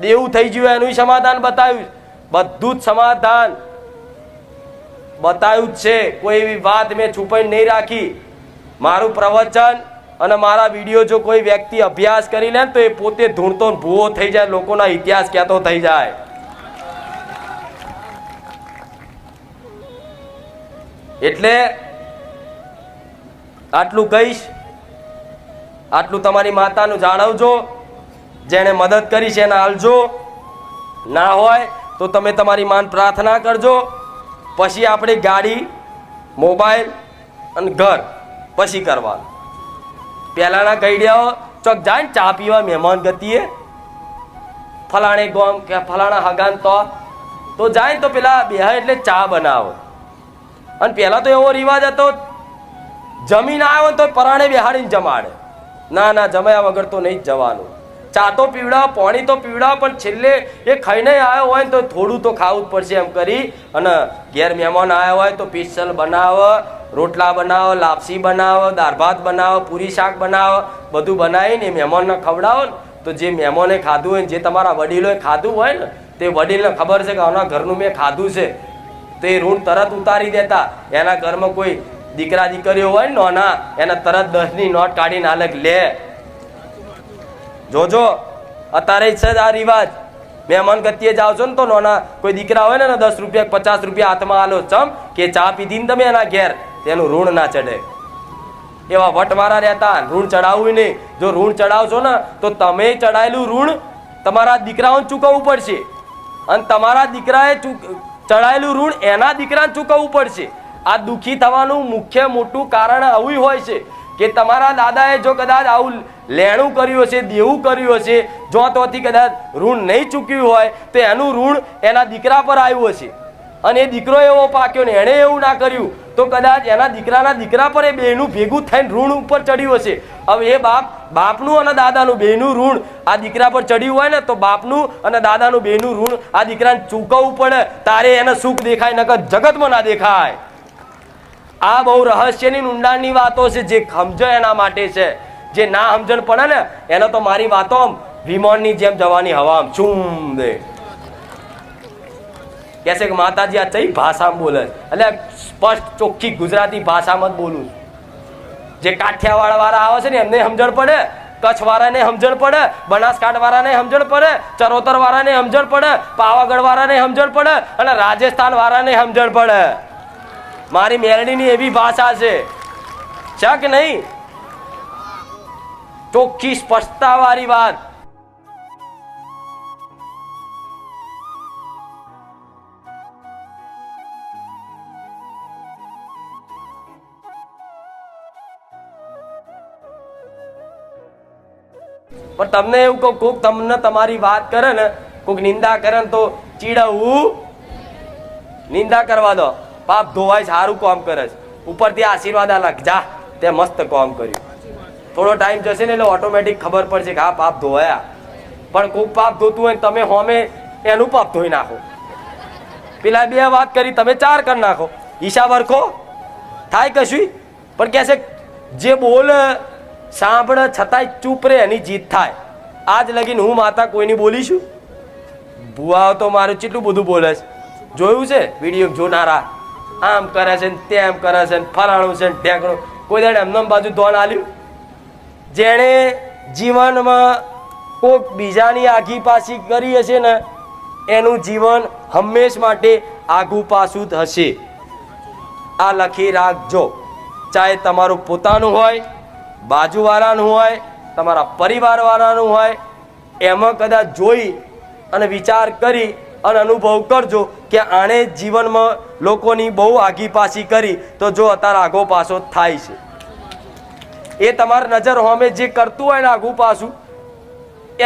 દેવું થઈ ગયું એનું સમાધાન બતાવ્યું, બધું જ સમાધાન બતાવ્યું જ છે. કોઈ એવી વાત મેં છુપાઈ નહીં રાખી. મારું પ્રવચન અને મારા વિડીયો જો કોઈ વ્યક્તિ અભ્યાસ કરી લે તો એ પોતે ધૂણતો ભૂવો થઈ જાય, લોકોના ઇતિહાસ કહેતો થઈ જાય. એટલે આટલું કહીશ, આટલું તમારી માતાનું જાળવજો, જેણે મદદ કરી છે એને આલજો. ના હોય તો તમે તમારી માન પ્રાર્થના કરજો. પછી આપણે ગાડી, મોબાઈલ અને ઘર પછી કરવાનું. પહેલાના ગઈડિયાઓ ચોક જાય ને ચા પીવા મહેમાન ગતિએ, ફલાણે ગોમ કે ફલાણા હગાન તો જાય તો પેલા બેહા એટલે ચા બનાવો. અને પહેલા તો એવો રિવાજ હતો, જમીન આવ્યો તો પરાણે બેહાડીને જમાડે. ના ના, જમાયા વગર તો નહીં જ જવાનું. ચા તો પીવડાવ, પાણી તો પીવડાવ, પણ છેલ્લે એ ખાઈને આવ્યો હોય ને તો થોડું તો ખાવું જ પડશે એમ કરી અને ઘેર મહેમાન આવ્યા હોય તો સ્પેશિયલ બનાવો, રોટલા બનાવો, લાપસી બનાવો, દાળ ભાત બનાવો, પૂરી શાક બનાવો, બધું બનાવીને મહેમાનને ખવડાવો ને તો જે મહેમાને ખાધું હોય ને, જે તમારા વડીલોએ ખાધું હોય ને, તે વડીલને ખબર છે કે આના ઘરનું મેં ખાધું છે, તો એ ઋણ તરત ઉતારી દેતા. એના ઘરમાં કોઈ દીકરા દીકરીઓ હોય ને નાના, એને તરત 10ની નોટ કાઢીને અલગ લે. જોજો અત્યારે છે આ રિવાજ. મહેમાન ગતિએ જાઓ છો ને તો નાના કોઈ દીકરા હોય ને 10 રૂપિયા 50 રૂપિયા હાથમાં આલો, ચમ કે ચા પીધી ને તમે એના ઘેર, તેનું ઋણ ના ચડે. એવા વટવારા રહેતા. ઋણ ચડાવવું નહીં. જો ઋણ ચડાવશો ને તો તમે ચડાયેલું ઋણ તમારા દીકરાઓને ચૂકવવું પડશે, અને તમારા દીકરાએ ચડાયેલું ઋણ એના દીકરાને ચૂકવવું પડશે. આ દુઃખી થવાનું મુખ્ય મોટું કારણ આવું હોય છે કે તમારા દાદાએ જો કદાચ આવું લેણું કર્યું હશે, દેવું કર્યું હશે, જો તોથી કદાચ ઋણ નહીં ચૂક્યું હોય તો એનું ઋણ એના દીકરા પર આવ્યું હશે, અને એ દીકરો એવો પાક્યો ને એણે એવું ના કર્યું તો કદાચ એના દીકરાના દીકરા પર એ બેનું ભેગું થઈને ઋણ ઉપર ચડ્યું હશે. હવે એ બાપનું અને દાદાનું બેનું ઋણ આ દીકરા પર ચડ્યું હોય ને તો બાપનું અને દાદાનું બેનું ઋણ આ દીકરાને ચૂકવવું પડે, તારે એને સુખ દેખાય, નકર જગતમાં ના દેખાય. આ બહુ રહસ્યની ઊંડાણની વાતો છે. જે સમજે એના માટે છે, જે ના સમજણ પડે ને એને તો મારી વાતો વિમાનની જેમ જવાની હવા ચૂમ દે. કહે છે કે માતાજી આ કઈ ભાષામાં બોલે, એટલે સ્પષ્ટ ચોખ્ખી ગુજરાતી ભાષામાં જ બોલું. જે કાઠિયાવાડ વાળા આવે છે ને એમને સમજણ પડે, કચ્છ વાળાને સમજણ પડે, બનાસકાંઠા વાળાને સમજણ પડે, ચરોતર વાળાને સમજણ પડે, પાવાગઢ વાળાને સમજણ પડે, અને રાજસ્થાન વાળાને સમજણ પડે. મારી મેરડીની એવી ભાષા છે કે નહીં? ચોખ્ખી સ્પષ્ટતા વાળી વાત. પણ તમને એવું કહું, કોક તમને તમારી વાત કરે ને, કોક નિંદા કરે ને તો ચીડવું, નિંદા કરવા દો. પાપ ધોવાય, સારું કામ કરે છે, ઉપરથી આશીર્વાદ આલા, જા તે મસ્ત કામ કર્યું. થોડો ટાઈમ જશે ને એટલે ઓટોમેટિક ખબર પડશે કે હા પાપ ધોવાયા. પણ કોક પાપ ધોતું હોય તમે હોમે એનું પાપ ધોઈ નાખો. પેલા 2 વાત કરી, તમે 4 કરી નાખો. હિસાબ હરખો થાય કશું? પણ કહે છે જે બોલે સાંભળે છતાંય ચૂપ રહે એની જીત થાય. આજ લગીને હું માતા કોઈની બોલીશું? ભુવાઓ તો મારું કેટલું બધું બોલે છે, જોયું છે વિડીયો જોનારા. આમ કરે છે ને તેમ કરે છે ને ફલાણું છે ને ઢેકણું. કોઈ દાડે એમનો બાજુ ધોન આલ્યું? જેણે જીવનમાં કોઈક બીજાની આઘી પાછી કરી હશે ને એનું જીવન હંમેશ માટે આઘું પાછું જ હશે. આ લખી રાખજો. ચાહે તમારું પોતાનું હોય, બાજુવાળાનું હોય, તમારા પરિવારવાળાનું હોય, એમાં કદાચ જોઈ અને વિચાર કરી અને અનુભવ કરજો કે આણે જીવનમાં લોકોની બહુ આગી પાછી કરી તો જો અત્યારે આગો પાછો થાય છે. એ તમારી નજર હોમે જે કરતું હોય ને આગું પાછું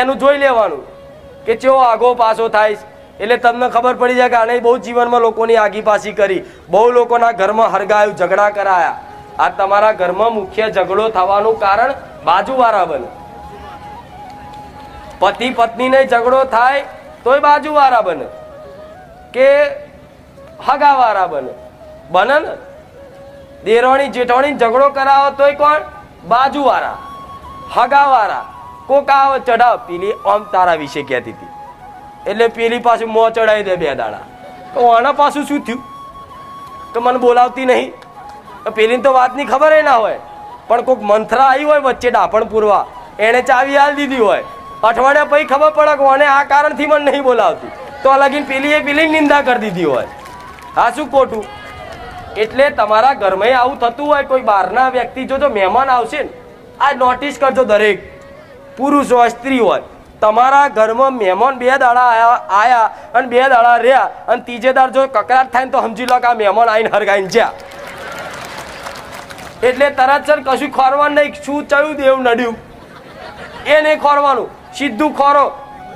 એનું જોઈ લેવાનું કે ચેવો આગો પાછો થાય છે. એટલે તમને ખબર પડી જાય કે આણે બહુ જીવનમાં લોકોની આગી પાછી કરી, બહુ લોકોના ઘરમાં હરગાયું, ઝઘડા કરાયા. આ તમારા ઘરમાં મુખ્ય ઝઘડો થવાનું કારણ બાજુવાળા બને. પતિ પત્નીને ઝઘડો થાય તોય બાજુવાળા બને કે હગાવાળા બને ને. દેરોણી જેઠોણી ઝઘડો કરાવો તોય કોણ? બાજુવાળા, હગાવાળા. કોક આવે ચઢાવ, પેલી આમ તારા વિશે કહેતી હતી એટલે પેલી પાછું મોં ચડાવી દે 2 દાડા. તો આના પાછું શું થયું કે મને બોલાવતી નહીં? પેલી તો વાતની ખબર ના હોય, પણ કોઈક મંથરા આવી હોય વચ્ચે ડાપણ પૂરવા, એને ચાવી હાલ દીધી હોય, અઠવાડિયા પછી ખબર પડે કે મને આ કારણથી મને નહીં બોલાવતી, તો લગીન પેલી નિંદા કરી દીધી હોય. હા, શું ખોટું? એટલે તમારા ઘરમાં આવું થતું હોય, કોઈ બહારના વ્યક્તિ જો મહેમાન આવશે ને, આ નોટિસ કરજો. દરેક પુરુષ હોય સ્ત્રી હોય, તમારા ઘરમાં મહેમાન 2 દાડા આયા અને 2 દાડા રહ્યા અને ત્રીજે દાડ જો કકરાટ થાય ને તો સમજી લો કે આ મહેમાન આવીને હરગાઈને જ્યાં. એટલે તરત છે કશું ખોરવાનું નહીં. શું ચયું દેવ નડ્યું એ નહીં ખોરવાનું, સીધું ખોરો.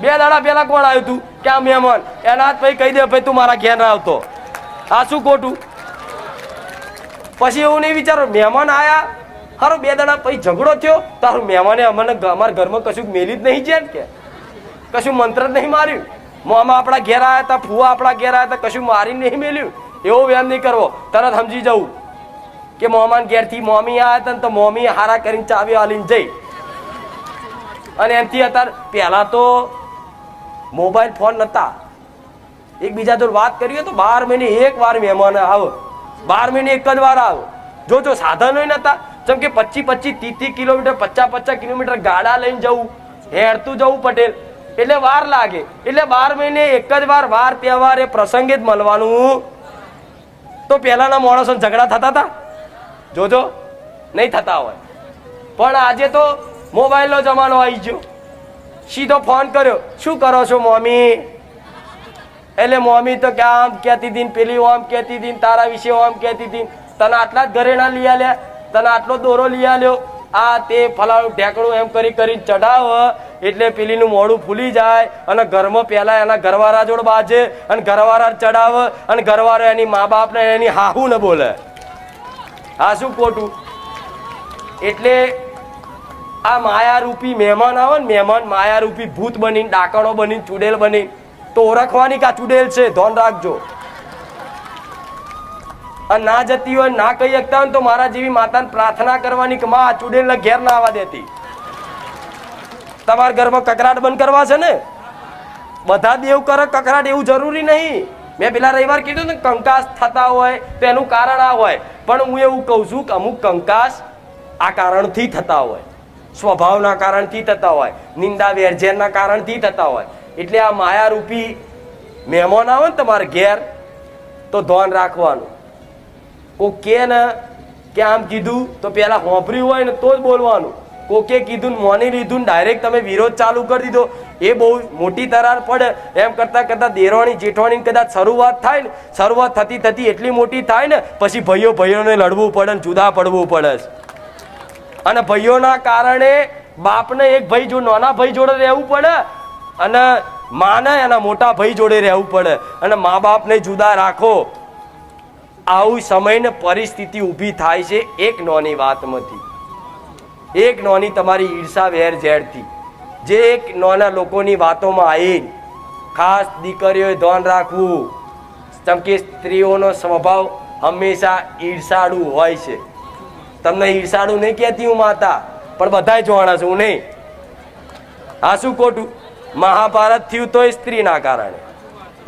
2 દાડા પહેલા કોણ આવ્યું તું કે આ મહેમાન, એના પછી કહી દે ભાઈ તું મારા ઘેર આવતો. આ શું ખોટું? પછી એવું નહીં વિચારો મહેમાન આયા હારું 2 દાડા પછી ઝઘડો થયો તારું મહેમાને અમને અમારા ઘરમાં કશું મેલી જ નહીં છે કે કશું મંત્ર જ નહીં માર્યું મોમાં આપણા ઘેર આવ્યા હતા ફુવા આપણા ઘેર આવ્યા હતા કશું મારી નહીં મેલ્યું એવો વ્યામ નહીં કરવો તરત સમજી જવું કે મોમાન ઘેરથી મોમી આવ્યા હતા ને તો મોમી હારા કરીને ચાવી હાલીને જઈ અને એમથી અત્યારે પહેલા તો મોબાઈલ ફોન નતા એકબીજા જોડે વાત કરીએ તો 12 મહિને એક વાર મહેમાન આવો 12 મહિને એક જ વાર આવો જો સાધનો નતા જેમ કે 25 30 કિલોમીટર 50 કિલોમીટર ગાડા લઈને જવું હેરતું જવું પટેલ એટલે વાર લાગે એટલે 12 મહિને એક જ વાર તહેવાર એ પ્રસંગે જ મળવાનું તો પહેલાના માણસો ઝઘડા થતા હતા જોજો નહીં થતા હોય પણ આજે તો મોબાઈલનો જમાનો આવી ગયો સીધો ફોન કર્યો શું કરો છો મમ્મી એટલે મમ્મી તો કે આમ કહેતી હતી પેલી આમ કહેતી હતી તારા વિશે આમ કહેતી હતી તને આટલા જ ઘરેણા લઈ આલ્યા તને આટલો દોરો લઈ આલ્યો આ તે ફલાણું ઢેકણું એમ કરી ચડાવ એટલે પેલીનું મોઢું ફૂલી જાય અને ઘરમાં પહેલા એના ઘરવાળા જોડે બાજે અને ઘરવાળા ચડાવ અને ઘરવાળો એની મા બાપને એની હાહુ ને બોલે આ શું ખોટું એટલે આ માયારૂપી મહેમાન આવે ને મહેમાન માયારૂપી ભૂત બનીને ડાકણો બનીને ચુડેલ બનીને તો ઓળખવાની કા ચુડેલ છે ધ્યાન રાખજો અને ના જતી હોય ના કહી શકતા હોય તો મારા જેવી માતાને પ્રાર્થના કરવાની કે માં ચુડેલ ઘેર ના આવવા દેતી તમારા ઘરમાં કકરાટ બંધ કરવા છે ને બધા દેવ કરે કકરાટ એવું જરૂરી નહીં મેં પેલા રવિવાર કીધું ને કંકાસ થતા હોય તો એનું કારણ આ હોય પણ હું એવું કહું છું કે અમુક કંકાસ આ કારણથી થતા હોય સ્વભાવના કારણથી થતા હોય નિંદા વેરઝેરના કારણથી થતા હોય એટલે આ માયારૂપી મહેમાન આવે ને તમારે ઘેર તો ધ્યાન રાખવાનું કોકે ને કે આમ કીધું તો પેલા હોંભર્યું હોય ને તો જ બોલવાનું કોકે કીધું મોની લીધું ડાયરેક્ટ તમે વિરોધ ચાલુ કરી દીધો એ બહુ મોટી દરાર પડે એમ કરતા દેરોણી જેઠવાણી કદાચ શરૂઆત થતી એટલી મોટી થાય ને પછી ભાઈઓને લડવું પડે ને જુદા પડવું પડે અને ભાઈઓના કારણે બાપને એક ભાઈ જો નાના ભાઈ જોડે રહેવું પડે અને માને એના મોટા ભાઈ જોડે રહેવું પડે અને મા બાપને જુદા રાખો આવું સમય ને પરિસ્થિતિ ઊભી થાય છે એક નાની વાતમાંથી એક નાની તમારી ઈર્ષા વેર ઝેરથી જે એક નાના લોકોની વાતોમાં આવી ખાસ દીકરીઓએ ધ્યાન રાખવું જેમ કે સ્ત્રીઓનો સ્વભાવ હંમેશા ઈર્ષાળુ હોય છે તમને ઈર્ષાળુ નહીં કહેતી હું માતા પણ બધાય જોવાના છું હું નહીં આ શું ખોટું મહાભારત થયું તો સ્ત્રીના કારણે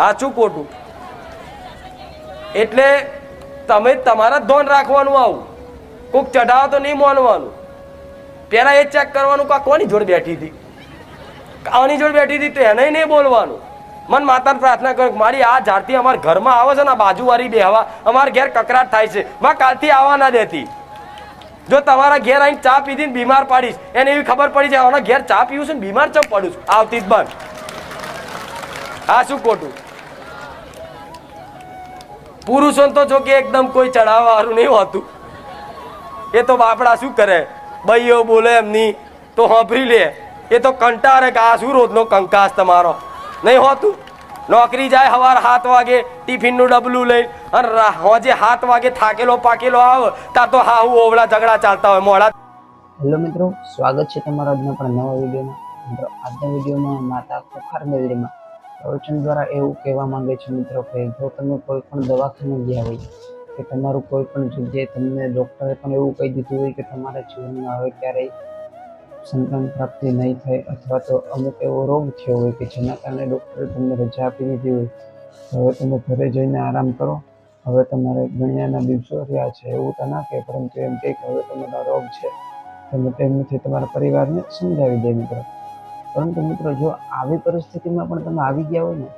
આ શું ખોટું એટલે તમે તમારા ધ્યાન રાખવાનું આવું કોઈક ચઢાવ તો નહીં માનવાનું પેલા એ ચેક કરવાનું કે કોની જોડે બેઠી હતી આની જોડે બેઠી હતી તો એને નહીં બોલવાનું મન માતાને પ્રાર્થના કર મારી આ જારથી અમારા ઘરમાં આવે છે ને બાજુવાળી બેહવા અમારા ઘેર કકરાટ થાય છે માં કાલથી આવવા ના દેતી જો તમારા ઘેર આવીને ચા પીધી ને બીમાર પાડીશ એને એવી ખબર પડી જાય આના ઘેર ચા પીવું છે ને બીમાર ચમ પડું છું આવતી જ બંધ આ શું ખોટું પુરુષો તો જો કે એકદમ કોઈ ચડાવવા વાળું નહીં હોતું એ તો બાપડા શું કરે ભાઈઓ બોલે એમની તો સાંભળી લે એ તો કંટાળે કે આ શું રોજનો કંકાસ તમારો નહીં હોતું નોકરી જાય સવારે 7 વાગે ટિફિનનું ડબલું લઈ અને હોજે 7 વાગે થાકેલો પાકેલો આવે ત્યાં તો હાહુ ઓવળા ઝઘડા ચાલતા હોય મોડા. હેલો મિત્રો, સ્વાગત છે તમારા આજના પણ નવા વિડીયોમાં. મિત્રો આજના વિડીયોમાં માતા ખોખાર મેલડીમાં પ્રવચન દ્વારા એવું કહેવા માંગે છે મિત્રો કે જો તમે કોઈ પણ દવાખાને ગયા હોય કે તમારું કોઈ પણ જગ્યાએ તમને ડૉક્ટરે પણ એવું કહી દીધું હોય કે તમારા જીવનમાં હવે ક્યારેય સંતાન પ્રાપ્તિ નહીં થાય અથવા તો અમુક એવો રોગ થયો હોય કે જેના કારણે ડૉક્ટરે તમને રજા આપી દીધી હોય, હવે તમે ઘરે જઈને આરામ કરો, હવે તમારે ગણ્યાના દિવસો રહ્યા છે એવું તો ના કહે, પરંતુ એમ કહે કે હવે તમારો રોગ છે, તમે તેમથી તમારા પરિવારને સમજાવી દે મિત્રો. પરંતુ મિત્રો જો આવી પરિસ્થિતિમાં પણ તમે આવી ગયા હોય ને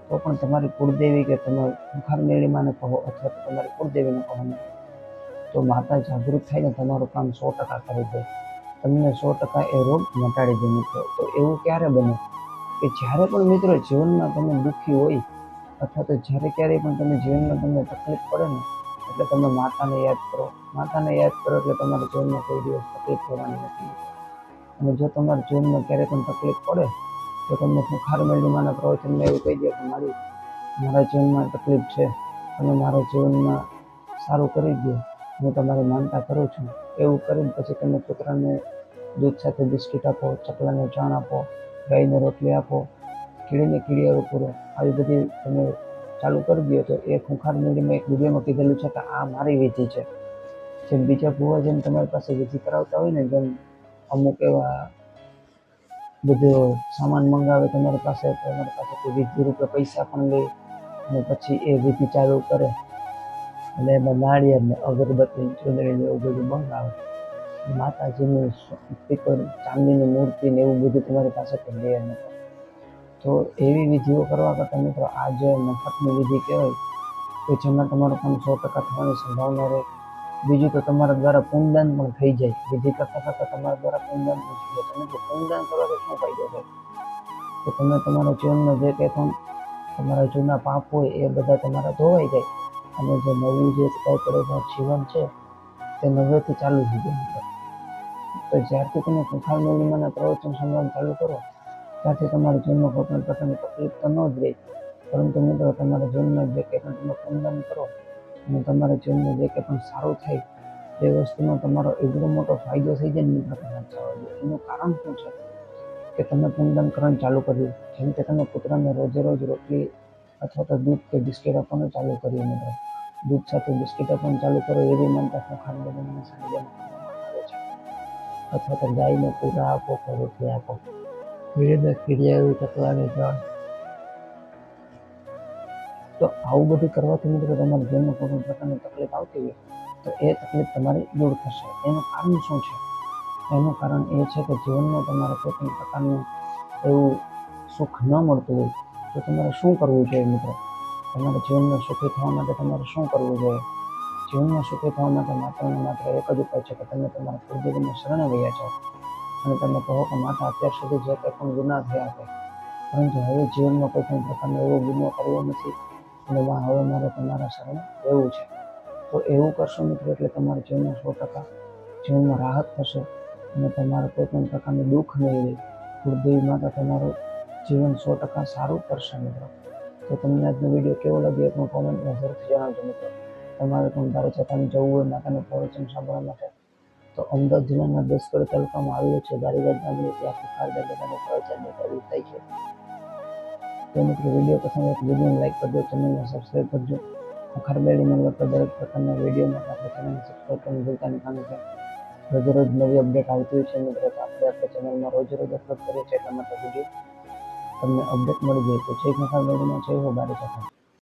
તો પણ તમારી કુળદેવી કે તમે ખોખાર મેળીમાને કહો અથવા તો તમારી કુળદેવીને કહો ને તો માતા જાગૃત થઈને તમારું કામ 100% કરી દે, તમને 100% એ રોગ મટાડી દે મિત્રો. તો એવું ક્યારે બને કે જ્યારે પણ મિત્રો જીવનમાં તમે દુઃખી હોય અથવા તો જ્યારે ક્યારેય પણ તમે જીવનમાં તમને તકલીફ પડે ને એટલે તમે માતાને યાદ કરો. માતાને યાદ કરો એટલે તમારા જીવનમાં કોઈ દિવસ તકલીફ થવાની નથી. અને જો તમારા જીવનમાં ક્યારેય પણ તકલીફ પડે તો તમને ખોખાર મેલડીમાંના પ્રવચનમાં એવું કહી દે કે મારા જીવનમાં તકલીફ છે અને મારા જીવનમાં સારું કરી દો, હું તમારી માનતા કરું છું. એવું કરીને પછી તમે કૂતરાને દૂધ સાથે બિસ્કિટ આપો, ચકલાને ચણ આપો, ગાયને રોટલી આપો, કીડીને કીડિયારો પૂરો, આવી બધી તમે ચાલુ કરી દો તો એ ખૂંખાર મેળીમાં એક વિડીયોમાં કીધેલું છે કે આ મારી વિધિ છે. જેમ બીજા ભુવા જેમ તમારી પાસે વિધિ કરાવતા હોય ને, જેમ અમુક એવા બધો સામાન મંગાવે તમારી પાસેથી વિધિ રૂપે પૈસા પણ લે અને પછી એ વિધિ ચાલુ કરે અને એમાં નાળિયેર ને અગરબત્તી ચૂંદડીને એવું બધું મંગાવે. માતાજીની પિત્તળ ચાંદીની મૂર્તિ ને એવું બધું તમારી પાસેથી લે નથી. તો એવી વિધિઓ કરવા કરતાં મિત્રો આ જે મફતની વિધિ કહેવાય કે જેમાં તમારું કામ 100% થવાની સંભાવના રહે. બીજું તો તમારા દ્વારા પુણ્યદાન પણ થઈ જાય. વિધિ કરતાં તમારા દ્વારા પુણ્યદાન પણ થઈ જાય. તમે તો પુણ્યદાન કરવાથી શું ફાયદો થાય કે તમે તમારા જીવનમાં જે કંઈ પણ તમારા જૂના પાપ હોય એ બધા તમારા ધોવાઈ જાય અને જે નવું જે કંઈ પડેલું જીવન છે તે નવેથી ચાલુ થઈ જાય. તો જ્યારથી તમે ખૂંખાર મેળીમાંના પ્રવચન સાંભળવાનું ચાલુ કરો ત્યારથી તમારા જીવનમાં કોઈ પણ પ્રકારની તકલીફ તો ન જ રહે, પરંતુ મિત્રો તમારા જીવનમાં જે કંઈ પણ તમે પુણ્યદાન કરો અને તમારા જીવનમાં જે કંઈ પણ સારું થાય એ વસ્તુનો તમારો એટલો મોટો ફાયદો થઈ જાય ને મિત્રો તમે જવા દો. એનું કારણ શું છે કે તમે પુણ્યદાન કરવાનું ચાલુ કર્યું. જેમ કે તમે કૂતરાને રોજે રોજ રોટલી અથવા તો દૂધ કે બિસ્કિટ આપવાનું ચાલુ કર્યું. મિત્રો દૂધ સાથે બિસ્કિટ આપવાનું ચાલુ કરો એવી માનતા ખૂંખાર મેળીમાંના સાનિધ્યમાં કરવામાં આવે છે. અથવા તો ગાયને પૂરા આપો કે રોટલી આપો, કીડીને કીડિયારું, ચકલાને ચણ. તો આવું બધું કરવાથી મિત્રો તમારા જીવનમાં કોઈ પણ પ્રકારની તકલીફ આવતી હોય તો એ તકલીફ તમારી દૂર થશે. એનું કારણ શું છે? એનું કારણ એ છે કે જીવનમાં તમારે કોઈ પણ પ્રકારનું એવું સુખ ન મળતું હોય તો તમારે શું કરવું જોઈએ મિત્રો? તમારા જીવનમાં સુખી થવા માટે તમારે શું કરવું જોઈએ? જીવનમાં સુખી થવા માટે માત્ર ને માત્ર એક જ ઉપાય છે કે તમે તમારા કુળદેવીને શરણે વયા જાઓ અને તમે કહો કે માતા અત્યાર સુધી જે કંઈ પણ ગુનાહ થયા છે પરંતુ હવે જીવનમાં કોઈ પણ પ્રકારનો એવો ગુનો કરવો નથી અને હવે મારે તમારા શરણે રહેવું છે. તો એવું કરશો મિત્રો એટલે તમારા જીવનમાં 100% જીવનમાં રાહત થશે અને તમારે કોઈ પણ પ્રકારનું દુઃખ નહીં રહે. કુળદેવી માતા તમારું જીવન 100% સારું કરશે મિત્રો. તો તમને આજનો વિડીયો કેવો લાગ્યો એ પણ કોમેન્ટમાં જરૂરથી જણાવજો મિત્રો. તમારે પણ ધારેચતાની જવું હોય માતાનું પ્રવચન સાંભળવા માટે તો અમદાવાદ જિલ્લાના દસકડી તાલુકામાં આવેલું છે બારીગામ ગામની ત્યાં ખૂંખાર દાદાનું પ્રવચનની ચાલુ થાય છે. તો મિત્રો વિડીયો પસંદ આવે તો વિડીયોને લાઈક કરજો, ચેનલને સબસ્ક્રાઈબ કરજો. ખૂંખાર મેળીમાં લગતા દરેક પ્રકારના વિડીયો માટે આપણે ચેનલને સબસ્ક્રાઈબ કરવાનું ભૂલતા નહીં, કારણ કે રોજ રોજ નવી અપડેટ આવતી હોય છે મિત્રો. તો આપણે ચેનલમાં રોજ અપલોડ કરીએ છીએ એટલા માટે વિડીયો તમને અપડેટ મળી જાય. તો જય ખૂંખાર મેળીમાં, જય હો બારીગામ.